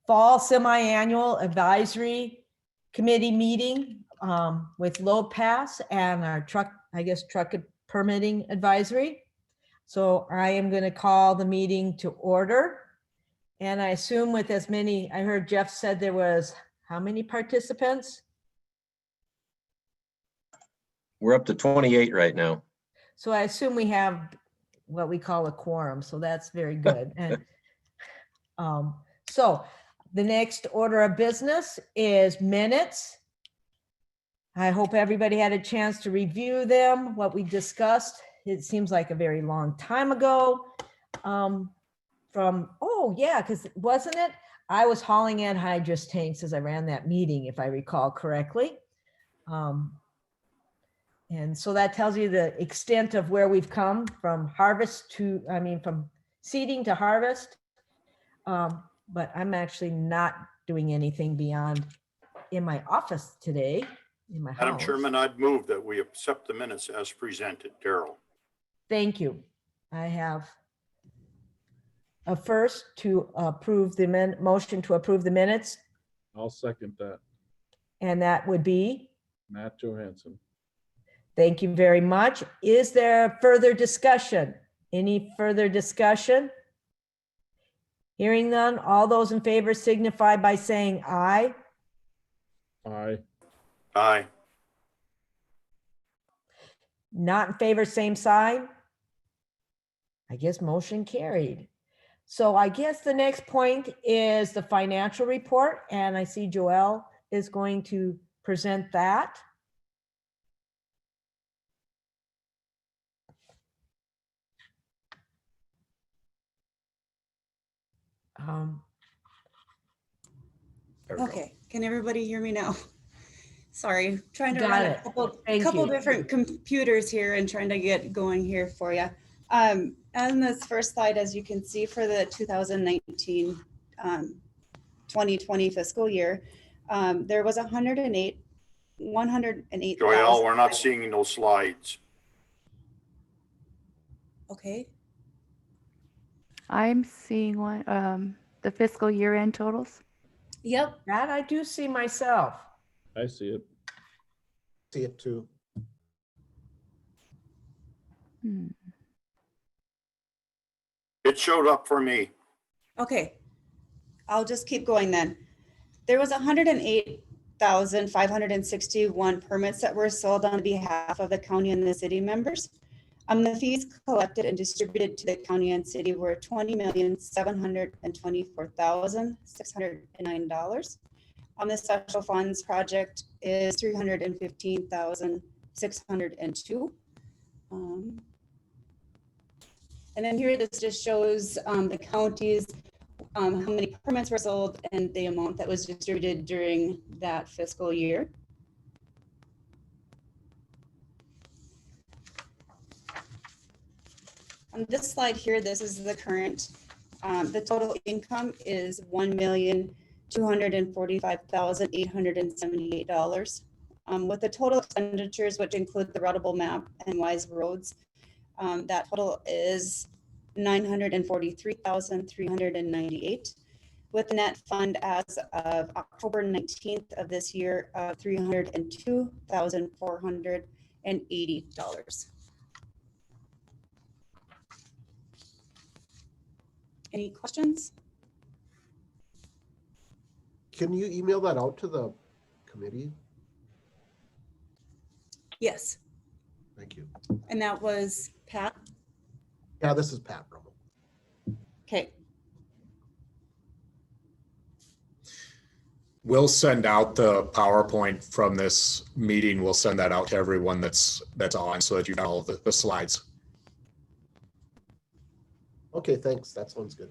fall semi-annual advisory committee meeting with LoadPass and our truck permitting advisory. So I am going to call the meeting to order. And I assume with as many, I heard Jeff said there was how many participants? We're up to 28 right now. So I assume we have what we call a quorum. So that's very good. And so the next order of business is minutes. I hope everybody had a chance to review them, what we discussed. It seems like a very long time ago. Oh yeah, because wasn't it? I was hauling anhydrous tanks as I ran that meeting, if I recall correctly. And so that tells you the extent of where we've come from harvest to, from seeding to harvest. But I'm actually not doing anything beyond in my office today, in my house. Madam Chairman, I'd move that we accept the minutes as presented. Daryl. Thank you. I have a first to approve the motion to approve the minutes, I'll second that. and that would be, Matt Johansson. thank you very much. Is there further discussion? Any further discussion? Hearing none, all those in favor signify by saying aye. Aye. Aye. Not in favor, same sign. I guess motion carried. So I guess the next point is the financial report, and I see Joelle is going to present that. Okay, can everybody hear me now? Sorry, trying to Got run it. a Thank couple you. different computers here and trying to get going here for you. On this first slide, as you can see, for the 2019 2020 fiscal year, there was 108. Joelle, we're not seeing those slides. Okay, I'm seeing one, the fiscal year end totals. yep, That I do see myself. I see it. See it too. Hmm. It showed up for me. okay. I'll just keep going then. There was 108,561 permits that were sold on behalf of the county and the city members. The fees collected and distributed to the county and city were $20,724,609. The special funds project is $315,602. And then here, this just shows the counties, how many permits were sold and the amount that was distributed during that fiscal year. On this slide here, this is the current, the total income is $1,245,878. With the total expenditures, which include the routable map and wise roads, that total is $943,398, with the net fund as of October 19th of this year of $302,480. Any questions? Can you email that out to the committee? Yes, Thank you. and that was Pat. Yeah, this is Pat Rummel. Okay, We'll send out the PowerPoint from this meeting. We'll send that out to everyone that's on so that you know all the slides. Okay, thanks. That sounds good.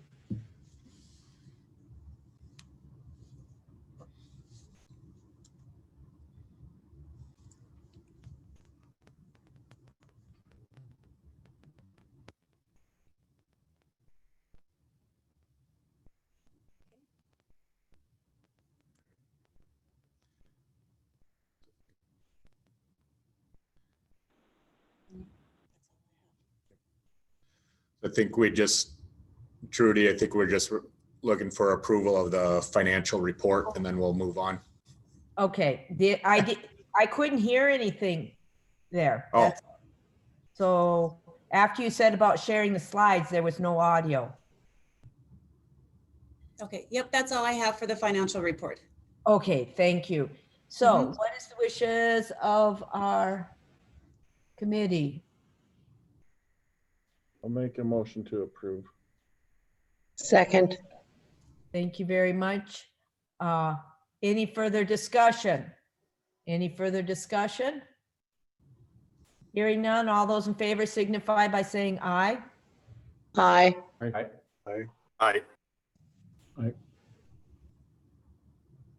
I think we just, Trudy, I think we're just looking for approval of the financial report, and then we'll move on. Okay, I couldn't hear anything there. Oh. So after you said about sharing the slides, there was no audio. Okay, yep, that's all I have for the financial report. Okay, thank you. So what is the wishes of our committee? I'll make a motion to approve. Second. Thank you very much. Any further discussion? Any further discussion? Hearing none, all those in favor signify by saying aye. Aye. Aye.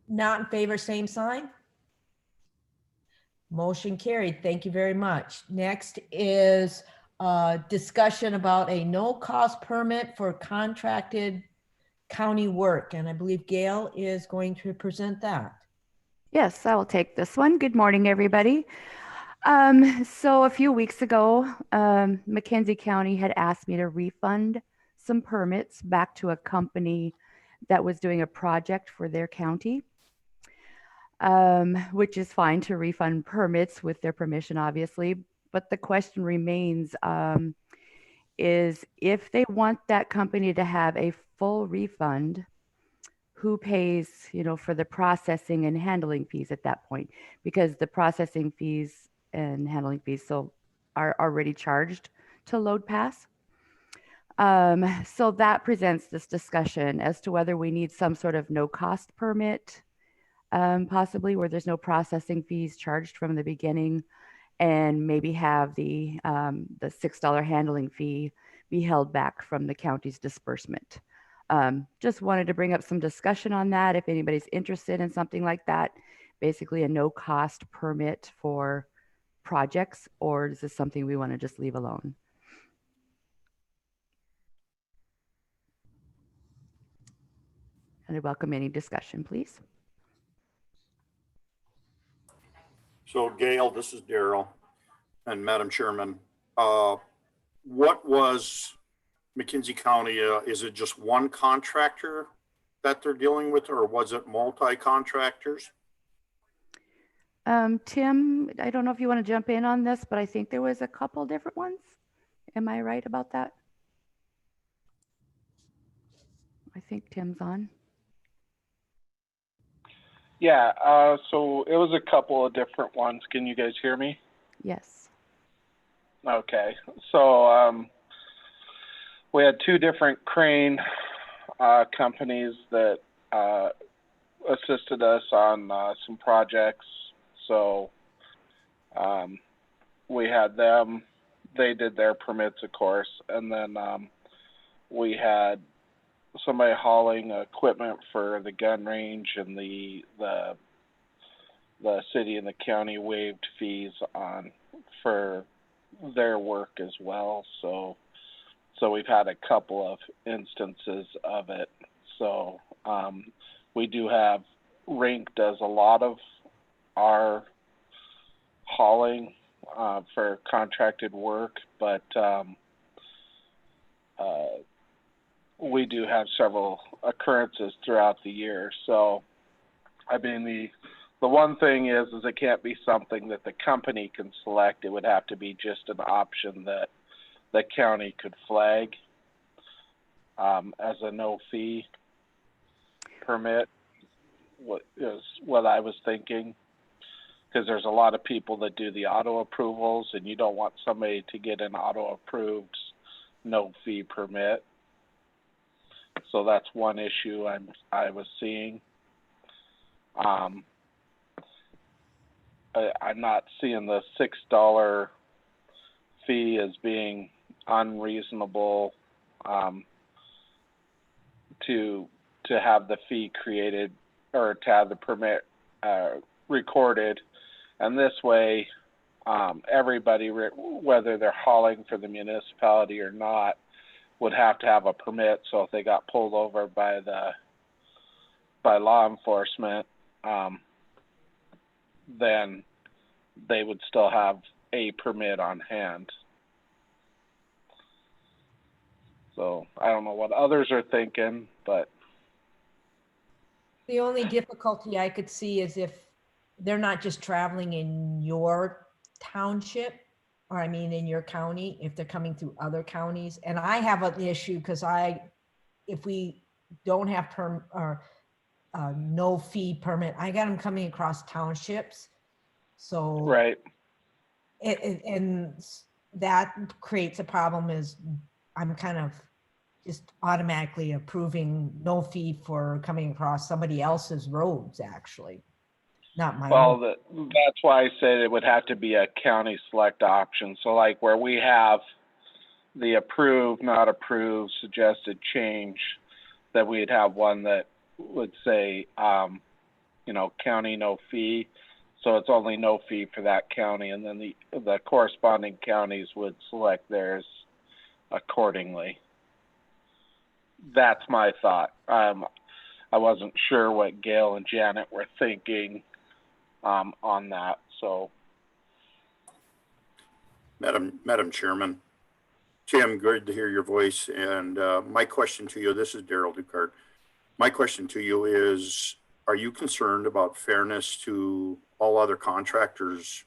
Not in favor, same sign. Motion carried. Thank you very much. Next is discussion about a no-cost permit for contracted county work. And I believe Gail is going to present that. Yes, I will take this one. Good morning, everybody. So a few weeks ago, Mackenzie County had asked me to refund some permits back to a company that was doing a project for their county, which is fine to refund permits with their permission, obviously. But the question remains, is if they want that company to have a full refund, who pays, for the processing and handling fees at that point? Because the processing fees and handling fees are already charged to LoadPass. So that presents this discussion as to whether we need some sort of no-cost permit, possibly where there's no processing fees charged from the beginning, and maybe have the $6 handling fee be held back from the county's disbursement. Just wanted to bring up some discussion on that. If anybody's interested in something like that, basically a no-cost permit for projects, or is this something we want to just leave alone? And I welcome any discussion, please. So Gail, this is Daryl, and Madam Chairman, what was McKinsey County, is it just one contractor that they're dealing with, or was it multi-contractors? Tim, I don't know if you want to jump in on this, but I think there was a couple different ones. Am I right about that? I think Tim's on. Yeah, so it was a couple of different ones. Can you guys hear me? Yes. Okay, so we had two different crane companies that assisted us on some projects. So we had them, they did their permits, of course, and then we had somebody hauling equipment for the gun range, and the city and the county waived fees for their work as well. So we've had a couple of instances of it. So we do have, Rink does a lot of our hauling for contracted work, but we do have several occurrences throughout the year. So, I mean, the one thing is it can't be something that the company can select. It would have to be just an option that the county could flag as a no fee permit. What I was thinking, because there's a lot of people that do the auto approvals, and you don't want somebody to get an auto approved no fee permit. So that's one issue I was seeing. I'm not seeing the $6 fee as being unreasonable to have the fee created, or to have the permit recorded, and this way everybody, whether they're hauling for the municipality or not, would have to have a permit. So if they got pulled over by law enforcement, then they would still have a permit on hand. So I don't know what others are thinking, but The only difficulty I could see is if they're not just traveling in your township, or I mean, in your county, if they're coming through other counties. And I have an issue because if we don't have no fee permit, I got them coming across townships. So Right. and that creates a problem is I'm kind of just automatically approving no fee for coming across somebody else's roads, actually, not my Well, own. that's why I said it would have to be a county select option. So like where we have the approved, not approved, suggested change, that we'd have one that would say, county no fee. So it's only no fee for that county, and then the corresponding counties would select theirs accordingly. That's my thought. I wasn't sure what Gail and Janet were thinking on that. So, Madam Chairman, Tim, good to hear your voice. And my question to you, this is Daryl Ducart. My question to you is, are you concerned about fairness to all other contractors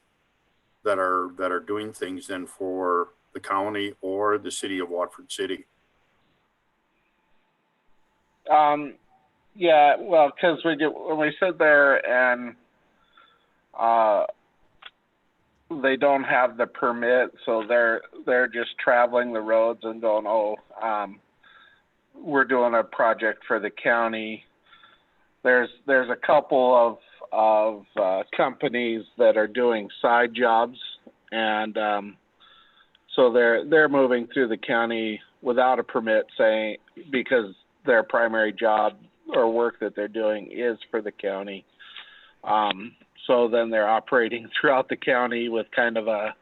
that are doing things then for the county or the city of Watford City? Yeah, well, because when we sit there and they don't have the permit, so they're just traveling the roads and going, we're doing a project for the county. There's a couple of companies that are doing side jobs, and so they're moving through the county without a permit, saying because their primary job or work that they're doing is for the county. So then they're operating throughout the county with kind of a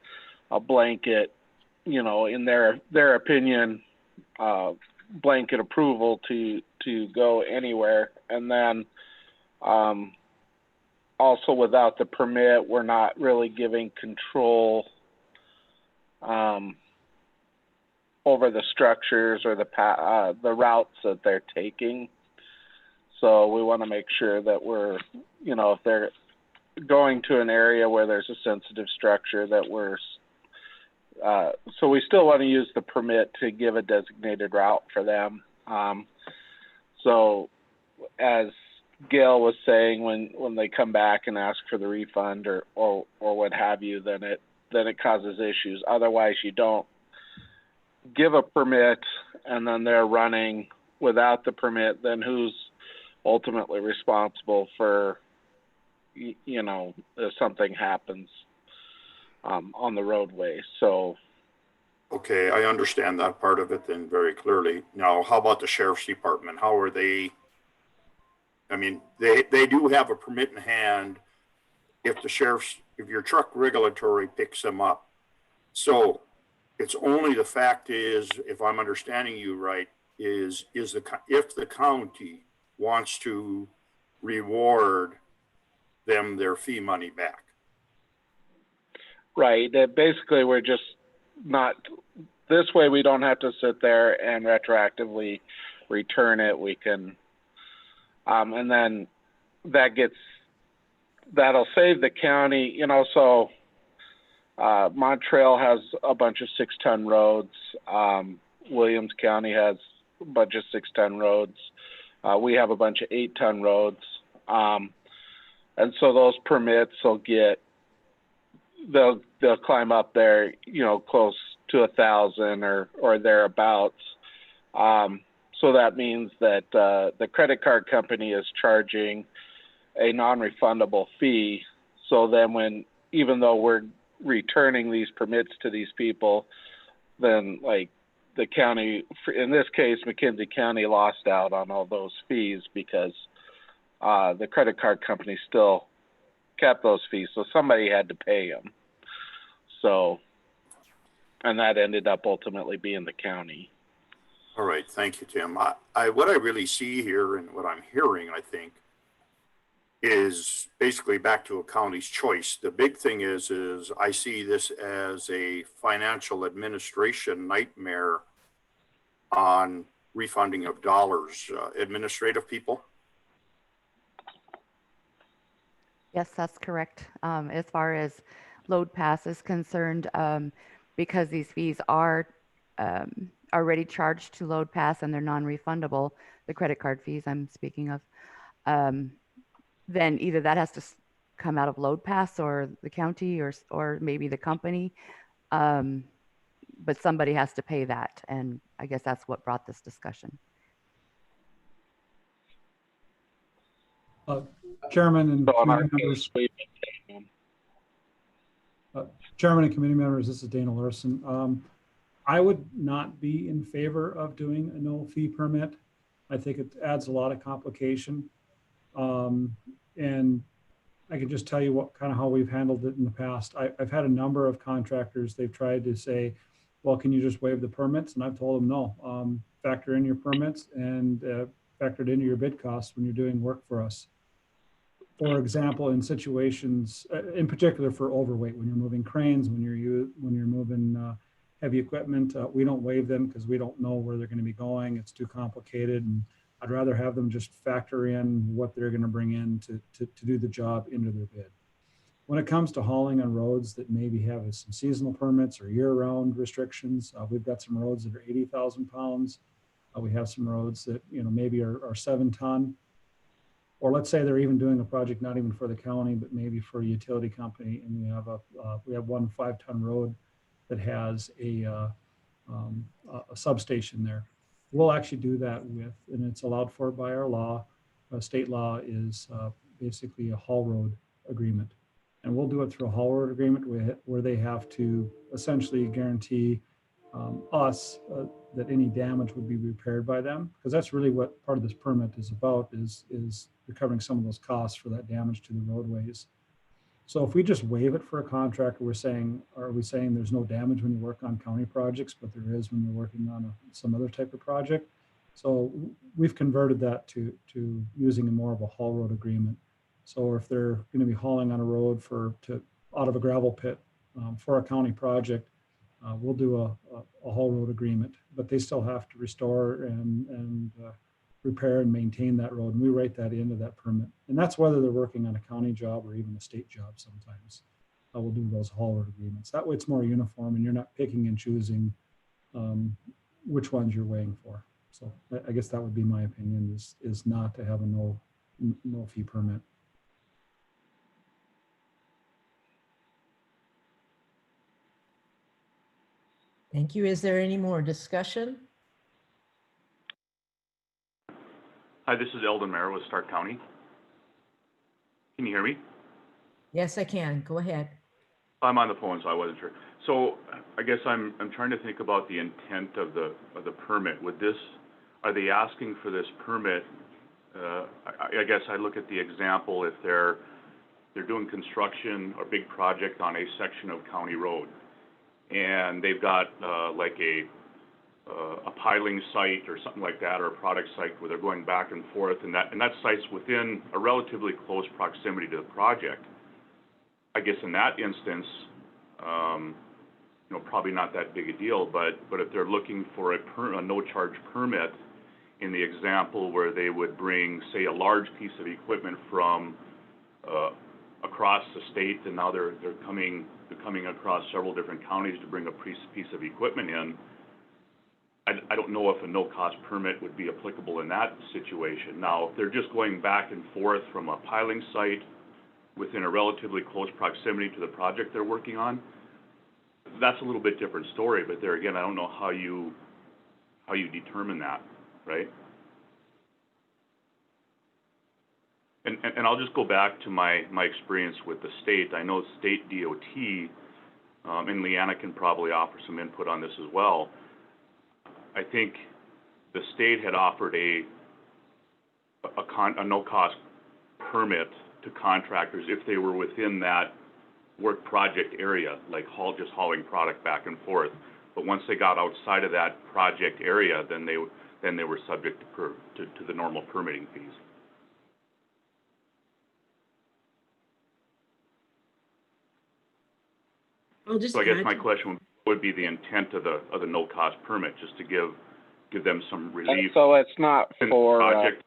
blanket, in their opinion, blanket approval to go anywhere. And then also without the permit, we're not really giving control over the structures or the routes that they're taking. So we want to make sure that we're, if they're going to an area where there's a sensitive structure, that so we still want to use the permit to give a designated route for them. So as Gail was saying, when they come back and ask for the refund or what have you, then it causes issues. Otherwise, you don't give a permit and then they're running without the permit, then who's ultimately responsible for, if something happens on the roadway? So. Okay, I understand that part of it then very clearly. Now, how about the sheriff's department? How are they? I mean, they do have a permit in hand if your truck regulatory picks them up. So it's only the fact is, if I'm understanding you right, if the county wants to reward them their fee money back. Right. Basically, we're just not, this way we don't have to sit there and retroactively return it. We can, and then that'll save the county, so Montreal has a bunch of 6-ton roads. Williams County has a bunch of 6-ton roads. We have a bunch of 8-ton roads. And so those permits they'll climb up there, close to 1,000 or thereabouts. So that means that the credit card company is charging a non-refundable fee. So then even though we're returning these permits to these people, then like the county, in this case, McKenzie County lost out on all those fees because the credit card company still kept those fees. So somebody had to pay them. So, and that ended up ultimately being the county. All right, thank you, Tim. What I really see here and what I'm hearing, I think, is basically back to a county's choice. The big thing is I see this as a financial administration nightmare on refunding of dollars. Administrative people, Yes, that's correct. As far as LoadPass is concerned, because these fees are already charged to LoadPass and they're non-refundable, the credit card fees I'm speaking of, then either that has to come out of LoadPass or the county or maybe the company, but somebody has to pay that, and I guess that's what brought this discussion. Chairman and So in our committee case, members, Chairman and committee members, this is Dana Larson. I would not be in favor of doing a no fee permit. I think it adds a lot of complication. And I can just tell you what kind of how we've handled it in the past. I've had a number of contractors, they've tried to say, well, can you just waive the permits? And I've told them no, factor in your permits and factor it into your bid costs when you're doing work for us. For example, in situations, in particular for overweight, when you're moving cranes, when you're moving heavy equipment, we don't waive them because we don't know where they're going to be going. It's too complicated, and I'd rather have them just factor in what they're going to bring in to do the job into their bid. When it comes to hauling on roads that maybe have some seasonal permits or year-round restrictions, we've got some roads that are 80,000 pounds. We have some roads that maybe are 7 ton. Or let's say they're even doing a project not even for the county, but maybe for a utility company, and we have one 5-ton road that has a substation there. We'll actually do that with, and it's allowed for by our law. State law is basically a haul road agreement, and we'll do it through a haul road agreement where they have to essentially guarantee us that any damage would be repaired by them, because that's really what part of this permit is about, is recovering some of those costs for that damage to the roadways. So if we just waive it for a contractor, are we saying there's no damage when you work on county projects, but there is when you're working on some other type of project? So we've converted that to using more of a haul road agreement. So if they're going to be hauling on a road out of a gravel pit for a county project, we'll do a haul road agreement, but they still have to restore and repair and maintain that road. And we write that into that permit. And that's whether they're working on a county job or even a state job sometimes. We'll do those haul road agreements. That way it's more uniform and you're not picking and choosing which ones you're weighing for. So I guess that would be my opinion, is not to have a no fee permit. Thank you. Is there any more discussion? Hi, this is Eldon Mayer with Stark County. Can you hear me? Yes, I can. Go ahead. I'm on the phone, so I wasn't sure. So I guess I'm trying to think about the intent of the permit. Are they asking for this permit? I guess I look at the example, if they're doing construction or big project on a section of county road, and they've got like a piling site or something like that, or a product site where they're going back and forth, and that site's within a relatively close proximity to the project. I guess in that instance, probably not that big a deal, but if they're looking for a no-charge permit, in the example where they would bring, say, a large piece of equipment from across the state, and now they're coming across several different counties to bring a piece of equipment in, I don't know if a no-cost permit would be applicable in that situation. Now, if they're just going back and forth from a piling site within a relatively close proximity to the project they're working on, that's a little bit different story. But there again, I don't know how you determine that, right? And I'll just go back to my experience with the state. I know state DOT, and Leanna can probably offer some input on this as well. I think the state had offered a no-cost permit to contractors if they were within that work project area, like just hauling product back and forth. But once they got outside of that project area, then they were subject to the normal permitting fees. So I guess my question would be the intent of the no-cost permit, just to give them some relief. So it's not for project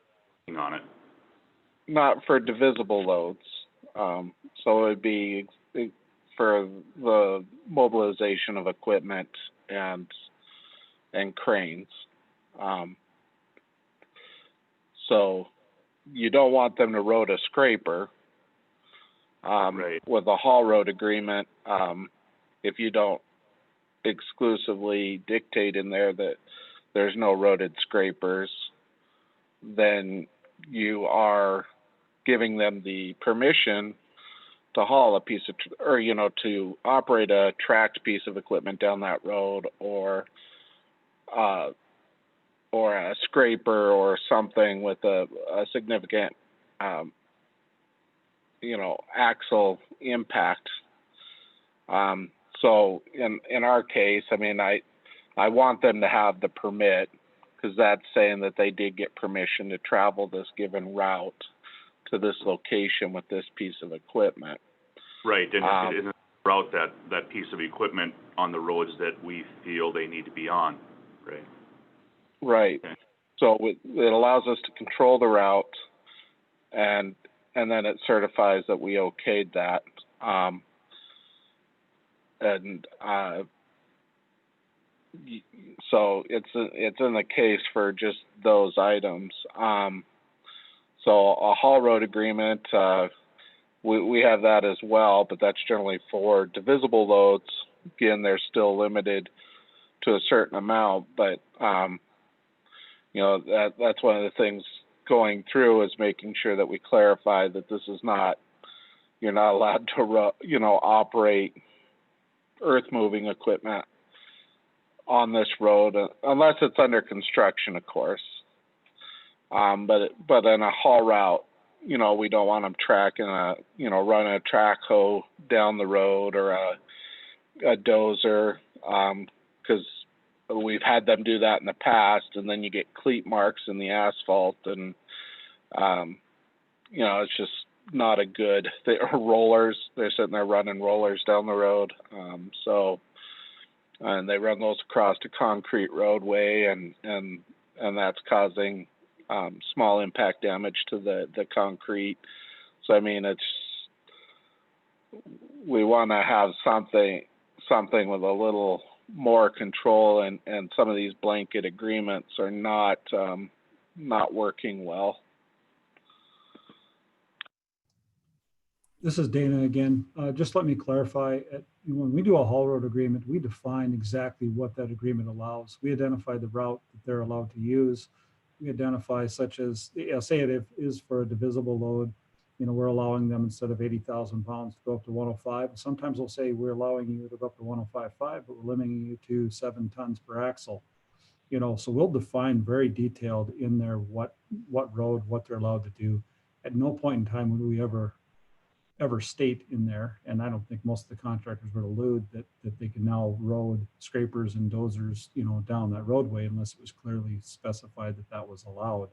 on it. Not for divisible loads. So it'd be for the mobilization of equipment and cranes. So you don't want them to road a scraper. Right. With a haul road agreement, if you don't exclusively dictate in there that there's no roaded scrapers, then you are giving them the permission to haul a piece of, or, you know, to operate a tracked piece of equipment down that road, or a scraper or something with a significant, you know, axle impact. So in our case, I mean, I want them to have the permit, because that's saying that they did get permission to travel this given route to this location with this piece of equipment. Right, and route that piece of equipment on the roads that we feel they need to be on, right? Right. Okay. So it allows us to control the route, and then it certifies that we okayed that. So it's in the case for just those items. So a haul road agreement, we have that as well, but that's generally for divisible loads. Again, they're still limited to a certain amount, but you know, that's one of the things going through, is making sure that we clarify that this is not, you're not allowed to, you know, operate earth moving equipment on this road unless it's under construction, of course. But in a haul route, you know, we don't want them tracking running a track hoe down the road, or a dozer, because we've had them do that in the past, and then you get cleat marks in the asphalt, and you know, it's just not a good. Rollers, they're sitting there running rollers down the road, and they run those across a concrete roadway, and that's causing small impact damage to the concrete. So I mean, we want to have something with a little more control, and some of these blanket agreements are not working well. This is Dana again. Just let me clarify. When we do a haul road agreement, we define exactly what that agreement allows. We identify the route that they're allowed to use. We identify, such as, say it is for a divisible load, you know, we're allowing them, instead of 80,000 pounds, to go up to 105. Sometimes we'll say we're allowing you to go up to 105.5, but we're limiting you to 7 tons per axle. You know, so we'll define very detailed in there what road, what they're allowed to do. At no point in time would we ever state in there, and I don't think most of the contractors would allude that they can now road scrapers and dozers, you know, down that roadway, unless it was clearly specified that was allowed.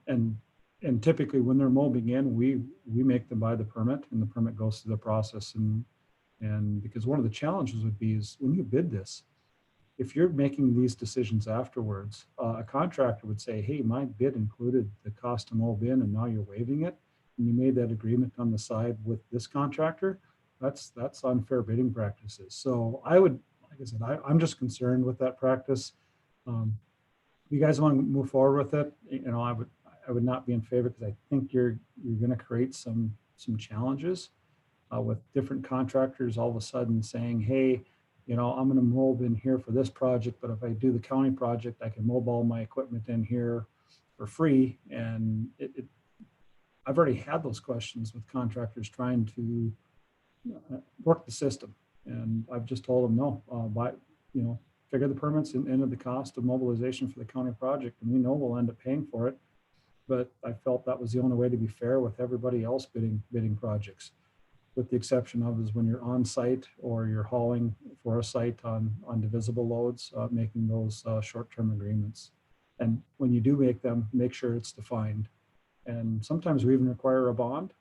And typically when they're mobbing in, we make them buy the permit, and the permit goes through the process. And because one of the challenges would be is when you bid this, if you're making these decisions afterwards, a contractor would say, hey, my bid included the cost to mow in, and now you're waiving it, and you made that agreement on the side with this contractor. That's unfair bidding practices. So I would, like I said, I'm just concerned with that practice. If you guys want to move forward with it, you know, I would not be in favor, because I think you're going to create some challenges with different contractors all of a sudden saying, hey, you know, I'm going to mob in here for this project, but if I do the county project, I can mob all my equipment in here for free. And I've already had those questions with contractors trying to work the system, and I've just told them no. Figure the permits into the cost of mobilization for the county project, and we know we'll end up paying for it. But I felt that was the only way to be fair with everybody else bidding projects, with the exception of is when you're on site or you're hauling for a site on divisible loads, making those short-term agreements. And when you do make them, make sure it's defined. And sometimes we even require a bond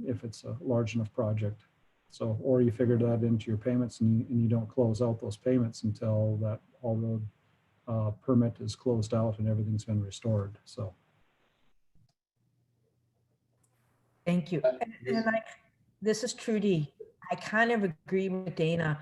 if it's a large enough project. So, or you figure that into your payments, and you don't close out those payments until that haul road permit is closed out and everything's been restored. So. Thank you. This is Trudy. I kind of agree with Dana.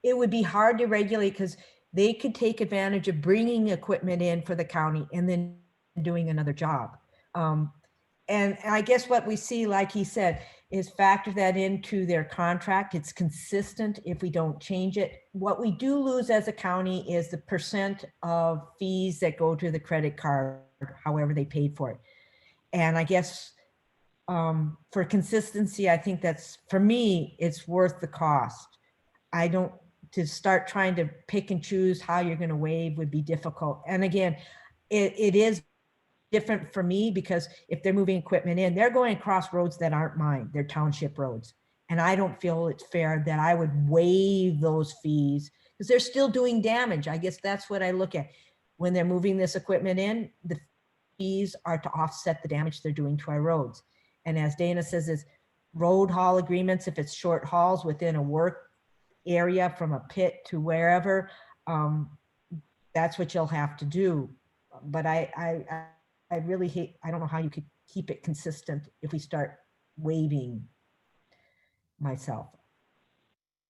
It would be hard to regulate because they could take advantage of bringing equipment in for the county and then doing another job. And I guess what we see, like he said, is factor that into their contract. It's consistent if we don't change it. What we do lose as a county is the percent of fees that go to the credit card, however they paid for it. And I guess for consistency, I think that's, for me, it's worth the cost. To start trying to pick and choose how you're going to waive would be difficult. And again, it is different for me because if they're moving equipment in, they're going across roads that aren't mine, they're township roads. And I don't feel it's fair that I would waive those fees because they're still doing damage. I guess that's what I look at. When they're moving this equipment in, the fees are to offset the damage they're doing to our roads. And as Dana says, is road haul agreements, if it's short hauls within a work area from a pit to wherever, that's what you'll have to do. But I really hate, I don't know how you could keep it consistent if we start waiving myself.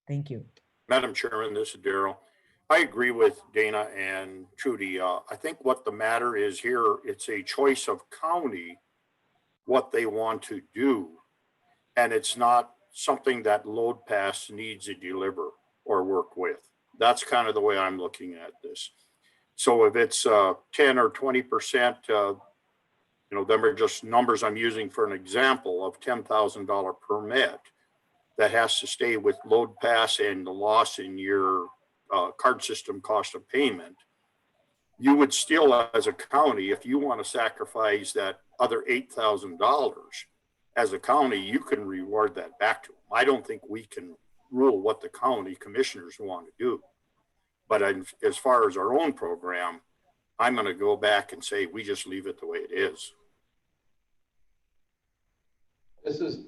Thank you. Madam Chairman, this is Daryl. I agree with Dana and Trudy. I think what the matter is here, it's a choice of county, what they want to do. And it's not something that LoadPass needs to deliver or work with. That's kind of the way I'm looking at this. So if it's 10 or 20%, them are just numbers I'm using for an example of $10,000 permit that has to stay with LoadPass and the loss in your card system cost of payment. You would still, as a county, if you want to sacrifice that other $8,000 as a county, you can reward that back to them. I don't think we can rule what the county commissioners want to do. But as far as our own program, I'm going to go back and say, we just leave it the way it is. This is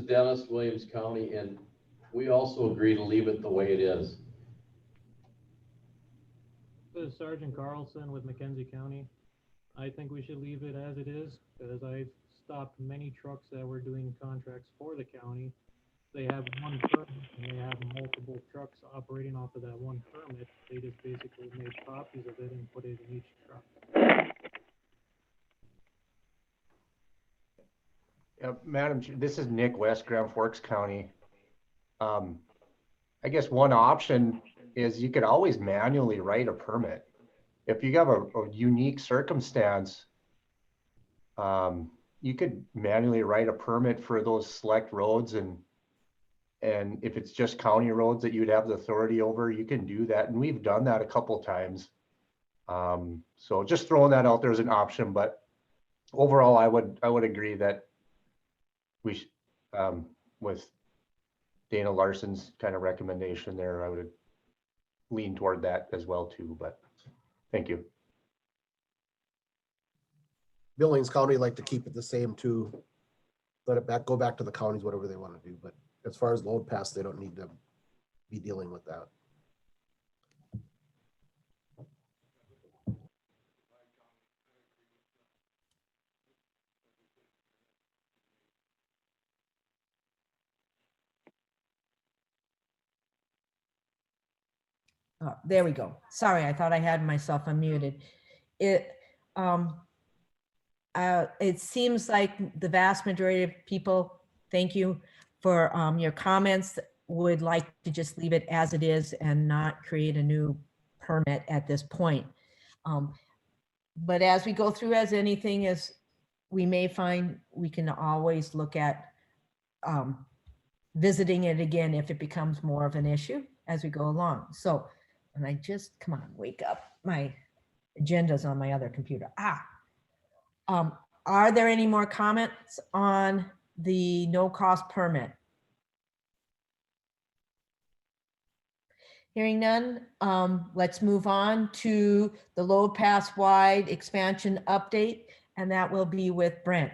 Dennis, Williams County, and we also agree to leave it the way it is. This is Sergeant Carlson with McKenzie County. I think we should leave it as it is, because I've stopped many trucks that were doing contracts for the county. They have one permit and they have multiple trucks operating off of that one permit. They just basically made copies of it and put it in each truck. Madam, this is Nick West, Grand Forks County. I guess one option is you could always manually write a permit. If you have a unique circumstance, you could manually write a permit for those select roads, and if it's just county roads that you'd have the authority over, you can do that. And we've done that a couple times. So just throwing that out there as an option, but overall, I would agree that we with Dana Larson's kind of recommendation there, I would lean toward that as well too, but thank you. Billings County like to keep it the same too. Let it go back to the counties, whatever they want to do. But as far as LoadPass, they don't need to be dealing with that. Oh, there we go. Sorry, I thought I had myself unmuted. It seems like the vast majority of people, thank you for your comments, would like to just leave it as it is and not create a new permit at this point. But as we go through, as anything is, we may find we can always look at visiting it again if it becomes more of an issue as we go along. So, and I just, come on, wake up. My agenda's on my other computer. Are there any more comments on the no cost permit? Hearing none, let's move on to the LoadPass wide expansion update, and that will be with Brent.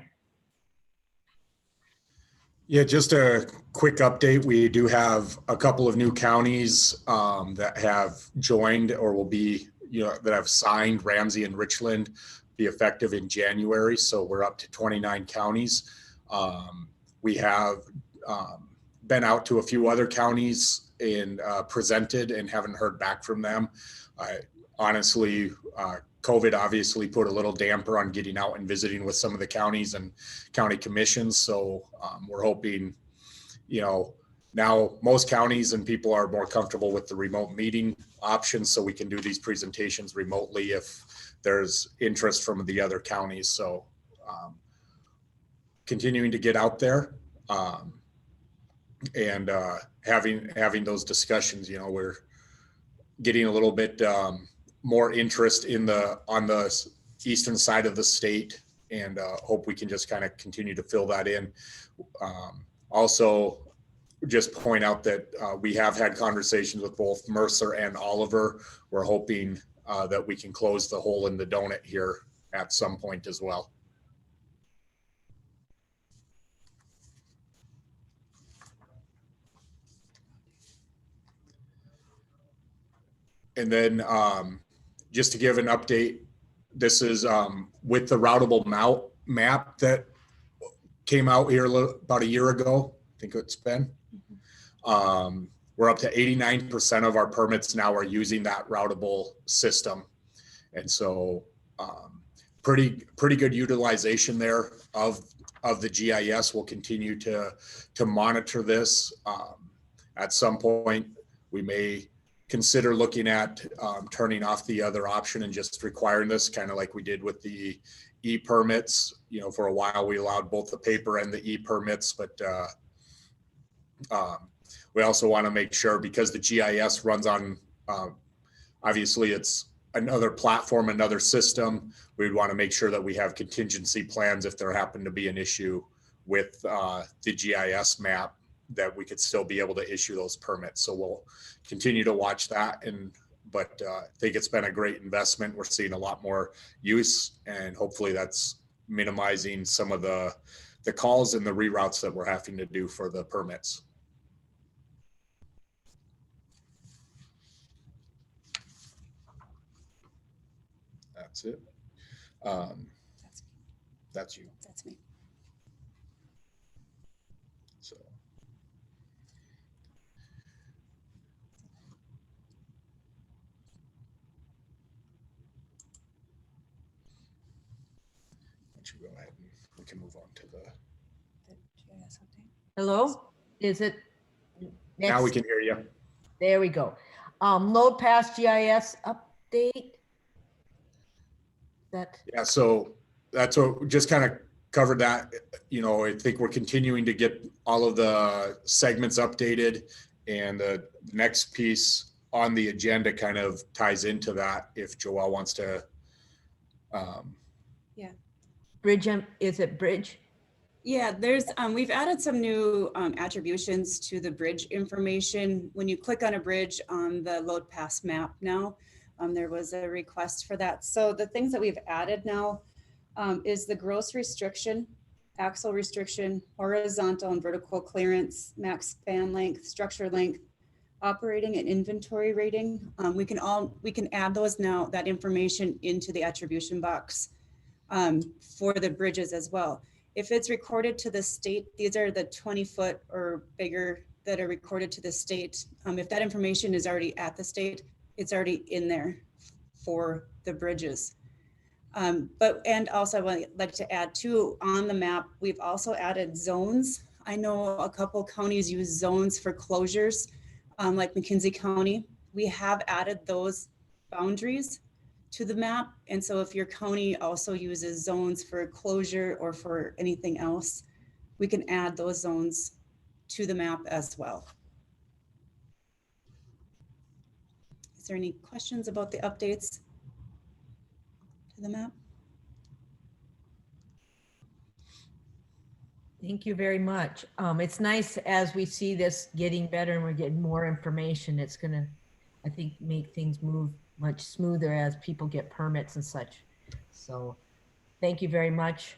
Yeah, just a quick update. We do have a couple of new counties that have joined or will be, that have signed, Ramsey and Richland be effective in January. So we're up to 29 counties. We have been out to a few other counties and presented and haven't heard back from them. Honestly, COVID obviously put a little damper on getting out and visiting with some of the counties and county commissions. So we're hoping, now most counties and people are more comfortable with the remote meeting option, so we can do these presentations remotely if there's interest from the other counties. So continuing to get out there and having those discussions. We're getting a little bit more interest on the eastern side of the state, and hope we can just kind of continue to fill that in. Also, just point out that we have had conversations with both Mercer and Oliver. We're hoping that we can close the hole in the donut here at some point as well. And then just to give an update, this is with the routable map that came out here about a year ago. I think it's been. We're up to 89% of our permits now are using that routable system. And so pretty good utilization there of the GIS. We'll continue to monitor this. At some point, we may consider looking at turning off the other option and just requiring this, kind of like we did with the e-permits. For a while we allowed both the paper and the e-permits, but we also want to make sure, because the GIS runs on, obviously it's another platform, another system, we'd want to make sure that we have contingency plans if there happened to be an issue with the GIS map, that we could still be able to issue those permits. So we'll continue to watch that. But I think it's been a great investment. We're seeing a lot more use, and hopefully that's minimizing some of the calls and the reroutes that we're having to do for the permits. That's it. That's you. That's me. So. Why don't you go ahead and we can move on to the. Hello? Is it? Now we next? can hear you. There we go. LoadPass GIS update. Yeah, so that's what just kind of covered that. I think we're continuing to get all of the segments updated, and the next piece on the agenda kind of ties into that. If Joelle wants to. Yeah. Bridge, is it Bridge? Yeah, there's we've added some new attributions to the bridge information. When you click on a bridge on the LoadPass map now, there was a request for that. So the things that we've added now is the gross restriction, axle restriction, horizontal and vertical clearance, max span length, structure length, operating and inventory rating. We can add those now, that information, into the attribution box for the bridges as well. If it's recorded to the state, these are the 20-foot or bigger that are recorded to the state. If that information is already at the state, it's already in there for the bridges. And also I would like to add too, on the map, we've also added zones. I know a couple counties use zones for closures, like McKenzie County. We have added those boundaries to the map. And so if your county also uses zones for closure or for anything else, we can add those zones to the map as well. Is there any questions about the updates to the map? Thank you very much. It's nice as we see this getting better and we're getting more information. It's gonna, I think, make things move much smoother as people get permits and such. So thank you very much.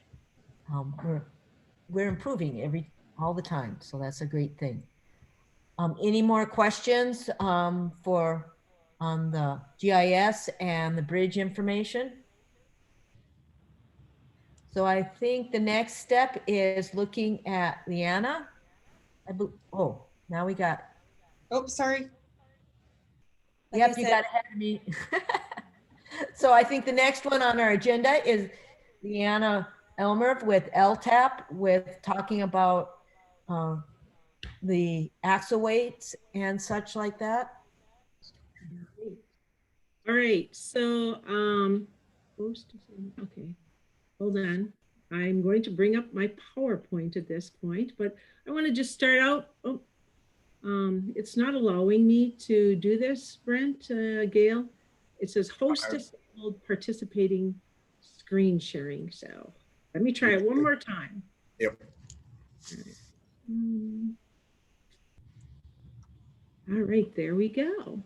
We're improving all the time. So that's a great thing. Any more questions on the GIS and the bridge information? So I think the next step is looking at Leanna. Oh, now we got, Oh, sorry. Like yep, I you said- got ahead of me. So I think the next one on our agenda is Leanna Elmer with LTAP with talking about the axle weights and such like that. All right, so, okay, hold on. I'm going to bring up my PowerPoint at this point, but I want to just start out. It's not allowing me to do this, Brent, Gail. It says host disabled participating screen sharing. So let me try it one more time. Yep. All right, there we go.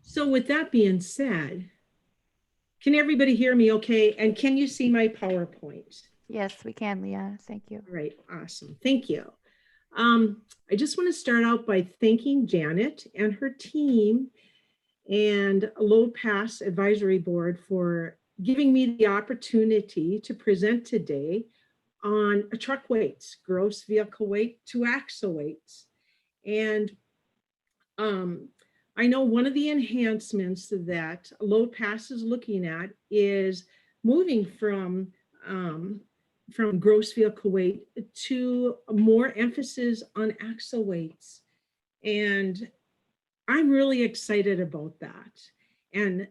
So with that being said, can everybody hear me okay? And can you see my PowerPoint? Yes, we can, Leah. Thank you. All right, awesome. Thank you. I just want to start out by thanking Janet and her team and LoadPass Advisory Board for giving me the opportunity to present today on truck weights, gross vehicle weight to axle weights. And I know one of the enhancements that LoadPass is looking at is moving from gross vehicle weight to more emphasis on axle weights. And I'm really excited about that. And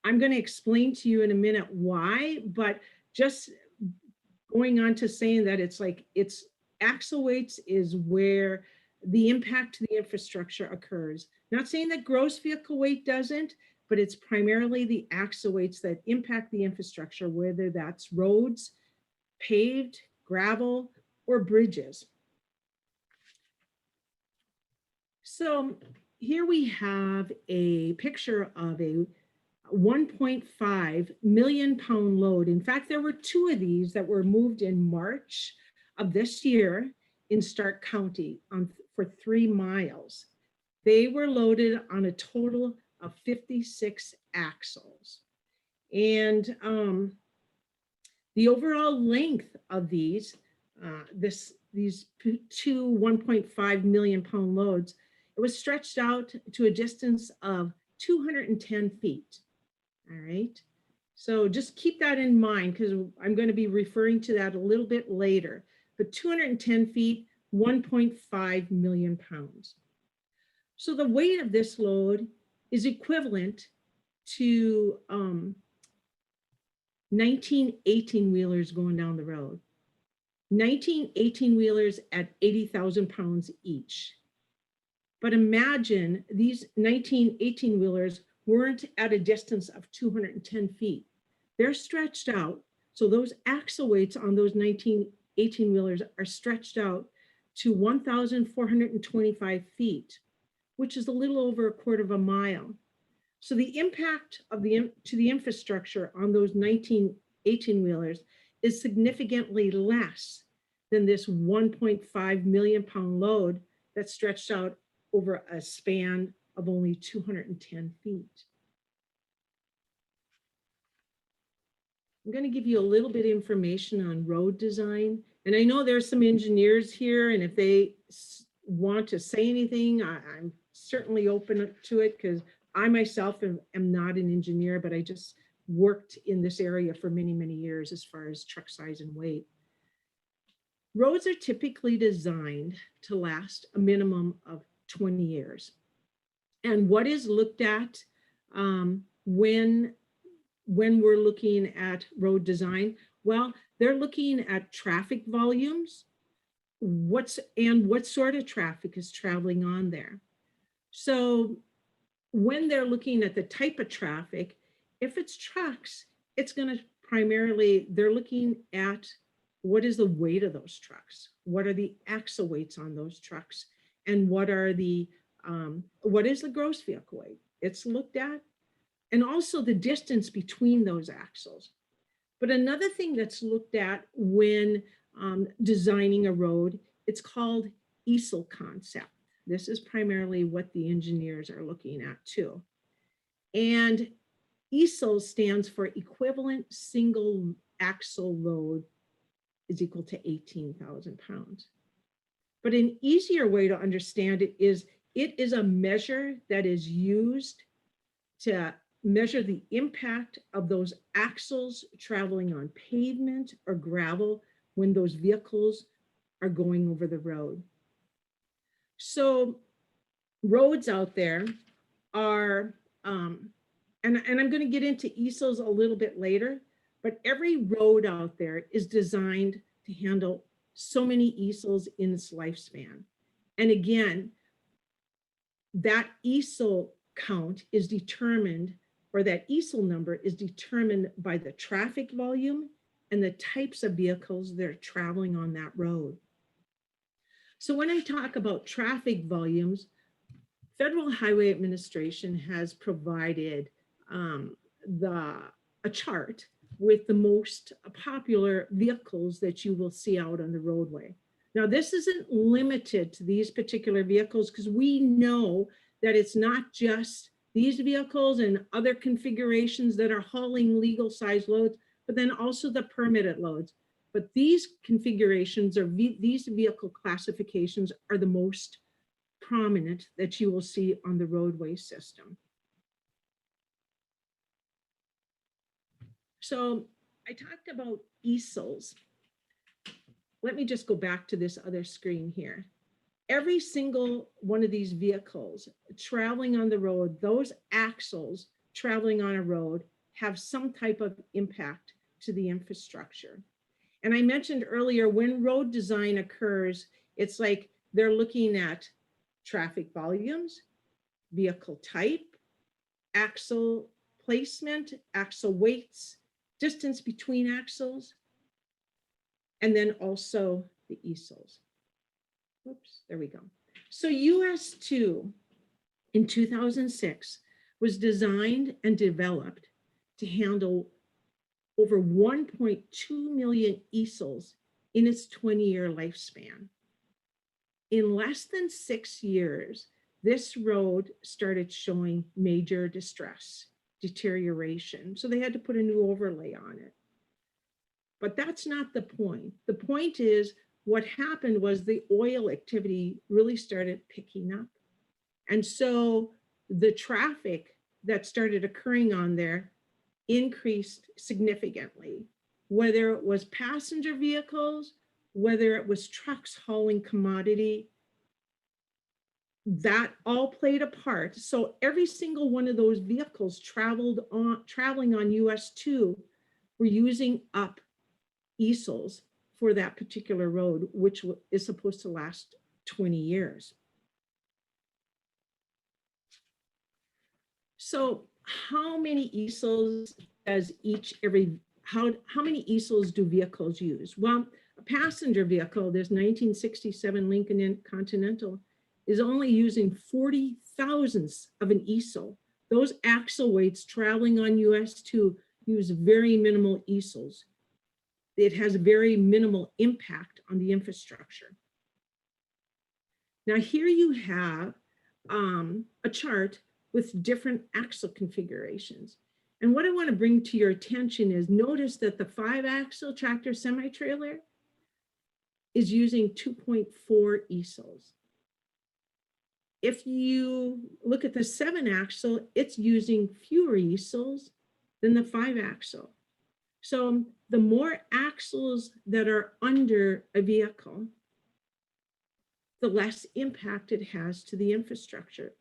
I'm going to explain to you in a minute why, but just going on to saying that it's axle weights is where the impact to the infrastructure occurs. Not saying that gross vehicle weight doesn't, but it's primarily the axle weights that impact the infrastructure, whether that's roads, paved, gravel, or bridges. So here we have a picture of a 1.5 million pound load. In fact, there were 2 of these that were moved in March of this year in Stark County for 3 miles. They were loaded on a total of 56 axles. And the overall length of these 2 1.5 million pound loads, it was stretched out to a distance of 210 feet. All right. So just keep that in mind because I'm going to be referring to that a little bit later. But 210 feet, 1.5 million pounds. So the weight of this load is equivalent to 19 18-wheelers going down the road. 19 18-wheelers at 80,000 pounds each. But imagine these 19 18-wheelers weren't at a distance of 210 feet. They're stretched out. So those axle weights on those 19 18-wheelers are stretched out to 1,425 feet, which is a little over a quarter of a mile. So the impact of to the infrastructure on those 19 18-wheelers is significantly less than this 1.5 million pound load that's stretched out over a span of only 210 feet. I'm going to give you a little bit of information on road design. And I know there's some engineers here, and if they want to say anything, I'm certainly open to it because I myself am not an engineer, but I just worked in this area for many, many years as far as truck size and weight. Roads are typically designed to last a minimum of 20 years. And what is looked at when we're looking at road design? Well, they're looking at traffic volumes, what sort of traffic is traveling on there. So when they're looking at the type of traffic, if it's trucks, it's going to primarily, they're looking at what is the weight of those trucks? What are the axle weights on those trucks? And what is the gross vehicle weight? It's looked at. And also the distance between those axles. But another thing that's looked at when designing a road, it's called easel concept. This is primarily what the engineers are looking at too. And ESOL stands for equivalent single axle load is equal to 18,000 pounds. But an easier way to understand it is a measure that is used to measure the impact of those axles traveling on pavement or gravel when those vehicles are going over the road. So roads out there are, and I'm going to get into ESOLs a little bit later, but every road out there is designed to handle so many ESOLs in its lifespan. And again, that ESOL count is determined, or that ESOL number is determined by the traffic volume and the types of vehicles that are traveling on that road. So when I talk about traffic volumes, Federal Highway Administration has provided a chart with the most popular vehicles that you will see out on the roadway. Now, this isn't limited to these particular vehicles because we know that it's not just these vehicles and other configurations that are hauling legal size loads, but then also the permitted loads. But these configurations or these vehicle classifications are the most prominent that you will see on the roadway system. So I talked about ESOLs. Let me just go back to this other screen here. Every single one of these vehicles traveling on the road, those axles traveling on a road have some type of impact to the infrastructure. And I mentioned earlier, when road design occurs, it's like they're looking at traffic volumes, vehicle type, axle placement, axle weights, distance between axles, and then also the ESOLs. Oops, there we go. So US2 in 2006 was designed and developed to handle over 1.2 million ESOLs in its 20-year lifespan. In less than 6 years, this road started showing major distress, deterioration. So they had to put a new overlay on it. But that's not the point. The point is what happened was the oil activity really started picking up. And so the traffic that started occurring on there increased significantly, whether it was passenger vehicles, whether it was trucks hauling commodity, that all played a part. So every single one of those vehicles traveling on US2 were using up ESOLs for that particular road, which is supposed to last 20 years. So how many ESOLs does how many ESOLs do vehicles use? Well, a passenger vehicle, this 1967 Lincoln Continental, is only using 40 thousandths of an ESOL. Those axle weights traveling on US2 use very minimal ESOLs. It has very minimal impact on the infrastructure. Now here you have a chart with different axle configurations. And what I want to bring to your attention is notice that the 5-axle tractor semi-trailer is using 2.4 ESOLs. If you look at the 7-axle, it's using fewer ESOLs than the 5-axle. So the more axles that are under a vehicle, the less impact it has to the infrastructure.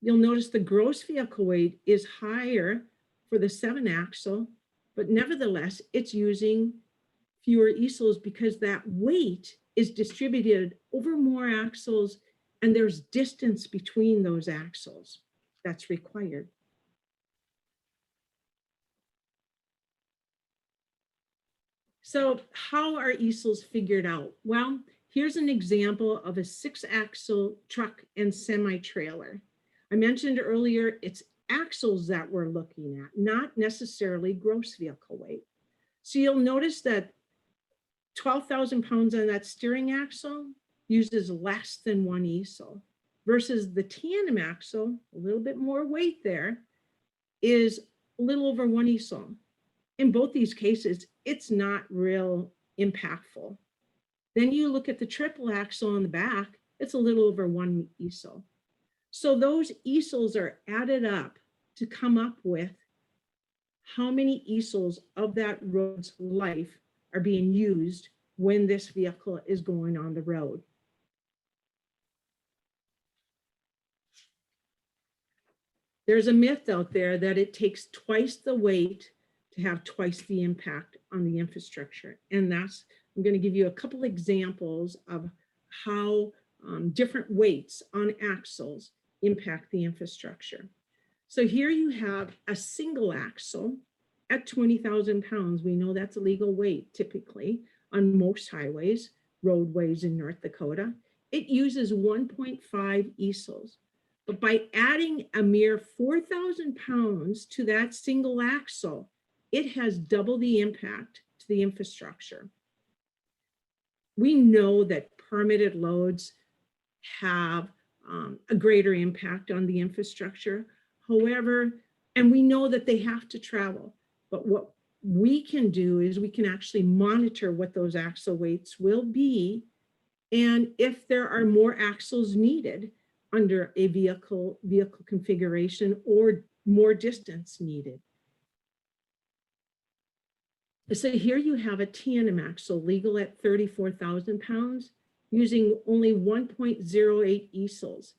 You'll notice the gross vehicle weight is higher for the 7-axle, but nevertheless, it's using fewer ESOLs because that weight is distributed over more axles and there's distance between those axles that's required. So how are ESOLs figured out? Well, here's an example of a 6-axle truck and semi-trailer. I mentioned earlier, it's axles that we're looking at, not necessarily gross vehicle weight. So you'll notice that 12,000 pounds on that steering axle uses less than 1 ESOL versus the tandem axle, a little bit more weight there, is a little over 1 easel. In both these cases, it's not real impactful. Then you look at the triple axle on the back, it's a little over 1 easel. So those easels are added up to come up with how many easels of that road's life are being used when this vehicle is going on the road. There's a myth out there that it takes twice the weight to have twice the impact on the infrastructure. And that's, I'm going to give you a couple examples of how different weights on axles impact the infrastructure. So here you have a single axle at 20,000 pounds. We know that's a legal weight typically on most highways, roadways in North Dakota. It uses 1.5 easels. But by adding a mere 4,000 pounds to that single axle, it has double the impact to the infrastructure. We know that permitted loads have a greater impact on the infrastructure. However, and we know that they have to travel, but what we can do is we can actually monitor what those axle weights will be, and if there are more axles needed under a vehicle configuration or more distance needed. So here you have a tandem axle legal at 34,000 pounds using only 1.08 easels.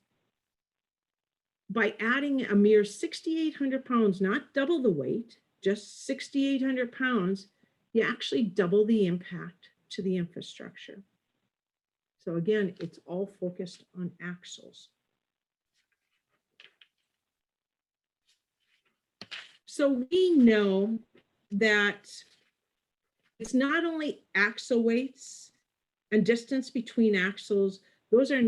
By adding a mere 6,800 pounds, not double the weight, just 6,800 pounds, you actually double the impact to the infrastructure. So again, it's all focused on axles. So we know that it's not only axle weights and distance between axles, those are